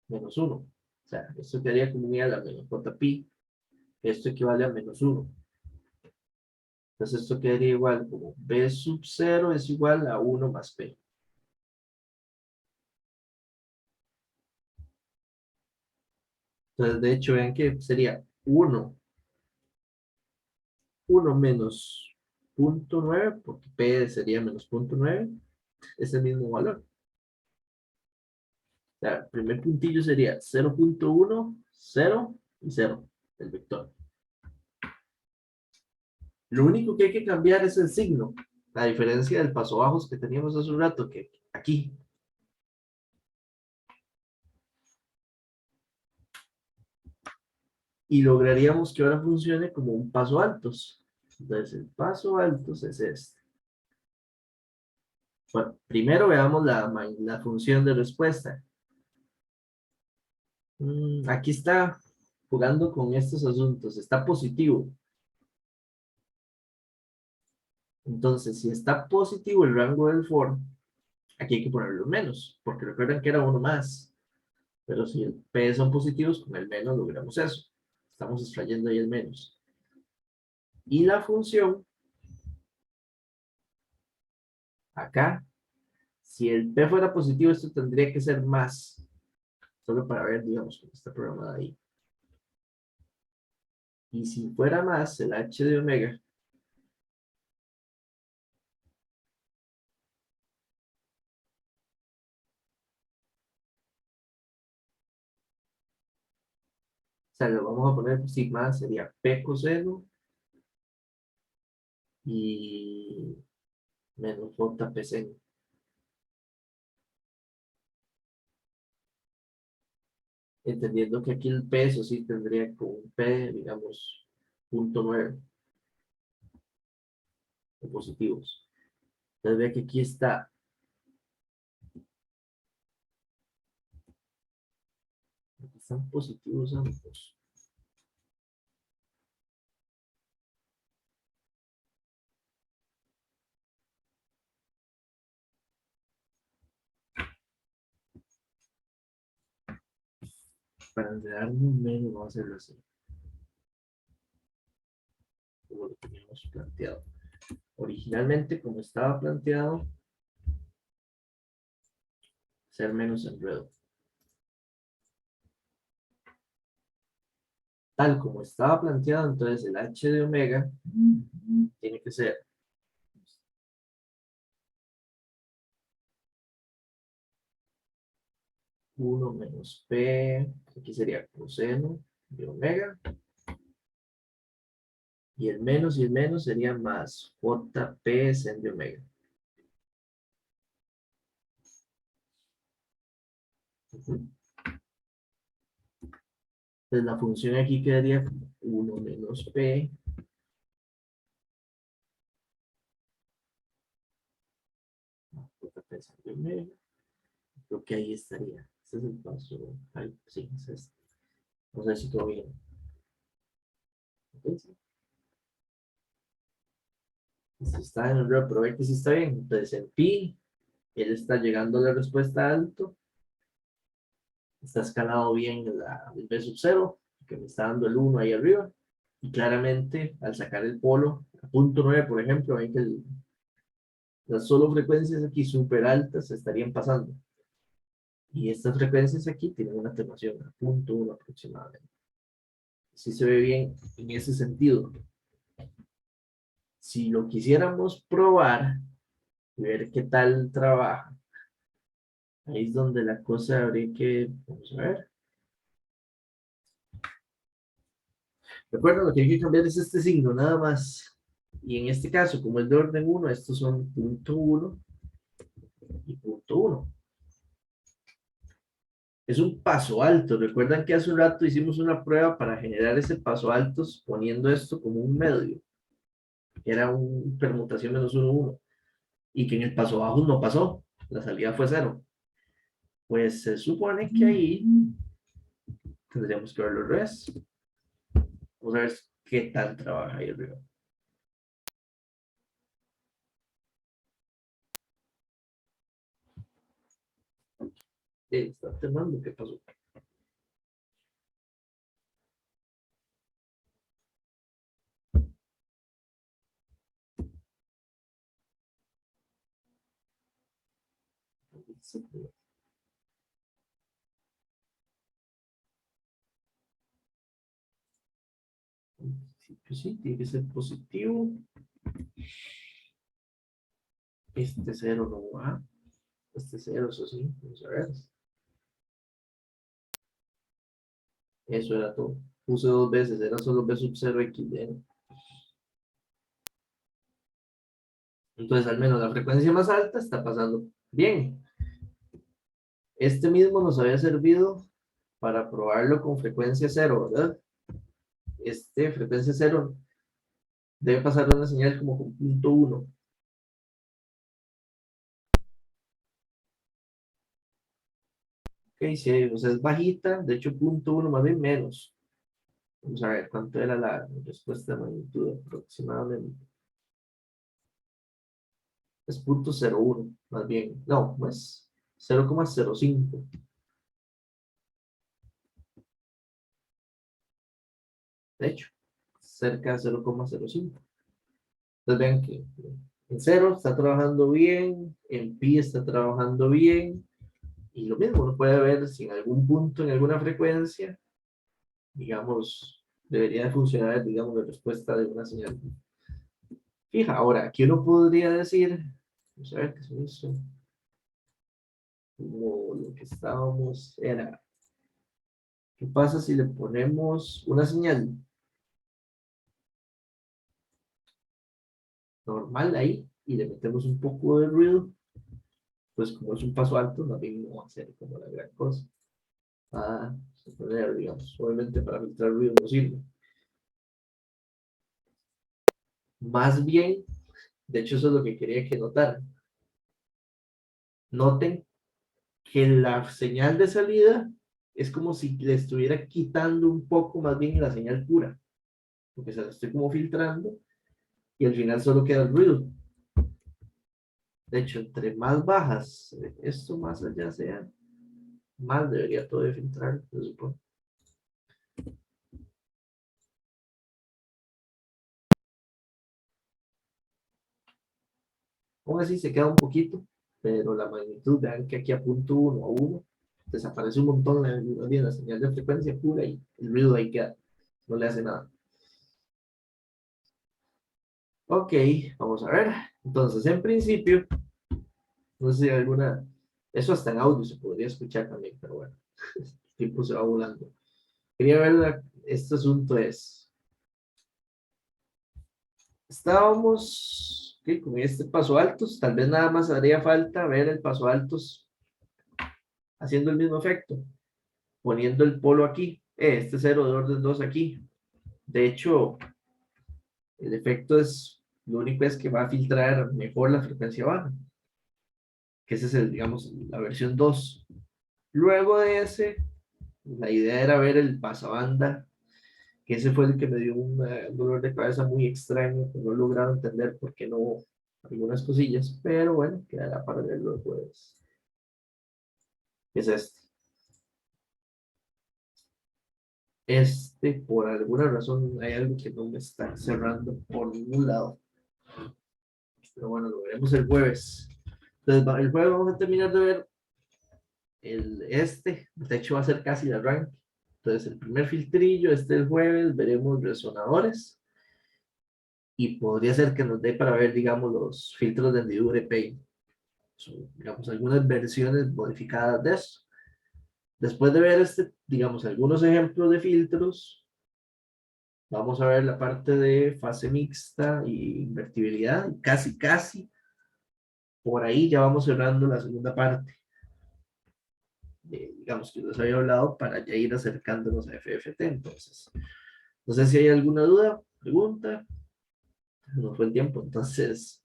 menos 1. O sea, esto quedaría como un a la menos jpi. Esto equivale a menos 1. Entonces esto quedaría igual como B sub 0 es igual a 1 más P. Entonces, de hecho, vean que sería 1 menos 0.9, porque P sería menos 0.9, es el mismo valor. O sea, el primer puntillo sería 0.1, 0 y 0, el vector. Lo único que hay que cambiar es el signo, a diferencia del paso bajos que teníamos hace un rato, que aquí. Y lograríamos que ahora funcione como un paso altos. Entonces, el paso altos es este. Bueno, primero veamos la función de respuesta. Aquí está jugando con estos asuntos, está positivo. Entonces, si está positivo el rango del for, aquí hay que ponerlo menos, porque recuerden que era uno más. Pero si el P son positivos, con el menos logramos eso. Estamos extrayendo ahí el menos. Y la función, acá, si el P fuera positivo, esto tendría que ser más. Solo para ver, digamos, cómo está programada ahí. Y si fuera más, el H de omega, o sea, lo vamos a poner sigma, sería P coseno y menos J seno. Entendiendo que aquí el peso sí tendría como un P, digamos, 0.9 de positivos. Entonces ve que aquí están positivos ambos. Para enredarnos menos, vamos a hacerlo así, como lo teníamos planteado. Originalmente, como estaba planteado, ser menos enredo. Tal como estaba planteado, entonces el H de omega tiene que ser 1 menos P, aquí sería coseno de omega, y el menos sería más JP sen de omega. Entonces la función aquí quedaría como 1 menos P JP sen de omega. Creo que ahí estaría. Ese es el paso. Ay, sí, es este. No sé si todo bien. Entonces, esto está en el error, pero ve que sí está bien. Entonces, en pi, él está llegando a la respuesta alto. Está escalado bien el B sub 0, que me está dando el 1 ahí arriba. Y claramente, al sacar el polo, a punto 9, por ejemplo, ven que las solo frecuencias aquí súper altas se estarían pasando. Y estas frecuencias aquí tienen una atenuación a punto 1 aproximadamente. Sí se ve bien en ese sentido. Si lo quisiéramos probar y ver qué tal trabaja, ahí es donde la cosa habría que, vamos a ver. Recuerda, lo que hay que cambiar es este signo, nada más. Y en este caso, como es de orden 1, estos son punto 1 y punto 1. Es un paso alto. Recuerdan que hace un rato hicimos una prueba para generar ese paso altos poniendo esto como un medio, que era una permutación menos 1, 1. Y que en el paso bajo no pasó. La salida fue 0. Pues se supone que ahí tendríamos que verlo al revés. Vamos a ver qué tal trabaja ahí arriba. Está temando, ¿qué pasó? Pues sí, tiene que ser positivo. Este cero no va. Este cero, eso sí. Vamos a ver. Eso era todo. Puse dos veces, era solo B sub 0 XD. Entonces, al menos la frecuencia más alta está pasando bien. Este mismo nos había servido para probarlo con frecuencia cero, ¿verdad? Frecuencia cero debe pasar una señal como con punto 1. Ok, sí, o sea, es bajita, de hecho punto 1 más bien menos. Vamos a ver cuánto era la respuesta de magnitud aproximadamente. Es punto 0,1 más bien. No, pues 0,05. De hecho, cerca de 0,05. Entonces vean que en cero está trabajando bien, en pi está trabajando bien, y lo mismo, uno puede ver si en algún punto, en alguna frecuencia, digamos, debería de funcionar, digamos, la respuesta de una señal fija. Ahora, aquí uno podría decir, vamos a ver qué se hizo, como lo que estábamos era, ¿qué pasa si le ponemos una señal normal ahí y le metemos un poco de ruido? Pues como es un paso alto, no va a ser como la gran cosa. Poner, digamos, obviamente para filtrar ruido no sirve. Más bien, de hecho eso es lo que quería que notaran. Noten que la señal de salida es como si le estuviera quitando un poco más bien la señal pura, porque se la estoy como filtrando y al final solo queda el ruido. De hecho, entre más bajas esto más allá sea, más debería todo de filtrar, se supone. Aún así se queda un poquito, pero la magnitud, vean que aquí a punto 1 a 1 desaparece un montón la señal de frecuencia pura y el ruido ahí queda, no le hace nada. Ok, vamos a ver. Entonces, en principio, no sé si hay alguna, eso hasta en audio se podría escuchar también, pero bueno, el tiempo se va volando. Quería ver, este asunto es, estábamos ¿qué? Con este paso altos, tal vez nada más haría falta ver el paso altos haciendo el mismo efecto, poniendo el polo aquí, este cero de orden 2 aquí. De hecho, el efecto es, lo único es que va a filtrar mejor la frecuencia baja, que ese es el, digamos, la versión 2. Luego de ese, la idea era ver el pasabanda, que ese fue el que me dio un dolor de cabeza muy extraño, que no he logrado entender por qué no algunas cosillas, pero bueno, quedará para verlo el jueves. Es este. Por alguna razón, hay algo que no me está cerrando por ningún lado. Pero bueno, lo veremos el jueves. Entonces, el jueves vamos a terminar de ver de hecho va a ser casi el arranque. Entonces, el primer filtrillo, el jueves, veremos resonadores y podría ser que nos dé para ver, digamos, los filtros de hendidura Paint. Digamos, algunas versiones modificadas de eso. Después de ver digamos, algunos ejemplos de filtros, vamos a ver la parte de fase mixta y invertibilidad. Casi, casi, por ahí ya vamos cerrando la segunda parte. Digamos que les había hablado para ya ir acercándonos a FFT. Entonces, no sé si hay alguna duda, pregunta. No fue el tiempo, entonces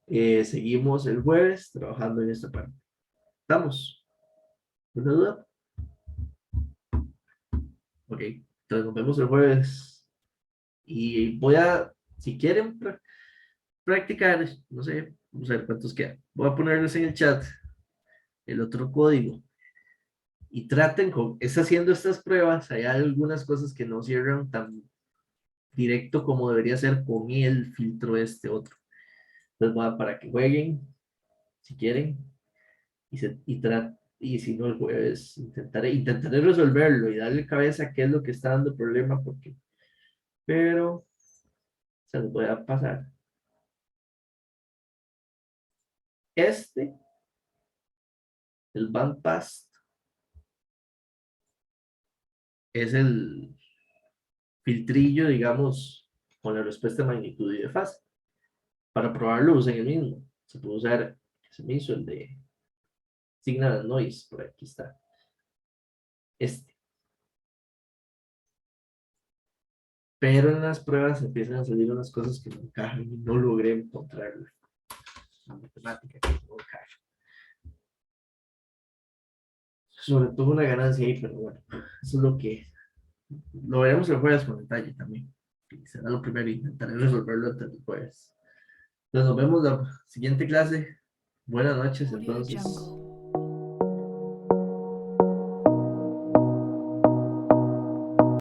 seguimos el jueves trabajando en esta parte. ¿Estamos? ¿Una duda? Ok, entonces nos vemos el jueves. Y voy a, si quieren practicar, no sé, vamos a ver cuántos quedan. Voy a ponerles en el chat el otro código. Y traten es haciendo estas pruebas, hay algunas cosas que no cierran tan directo como debería ser con el filtro otro. Entonces, para que jueguen, si quieren, y si no el jueves, intentaré resolverlo y darle cabeza a qué es lo que está dando problema, porque pero se los voy a pasar. El bandpass, es el filtrillo, digamos, con la respuesta de magnitud y de fase. Para probarlo, usen el mismo. Se puede usar, se me hizo el de Signal Noise, por aquí está. Pero en las pruebas empiezan a salir unas cosas que no encajan y no logré encontrar la matemática que no encaja. Sobre todo una ganancia ahí, pero bueno, eso es lo que lo veremos el jueves con detalle también. Y será lo primero, intentaré resolverlo antes del jueves. Entonces nos vemos la siguiente clase. Buenas noches, Audio entonces. Jungle.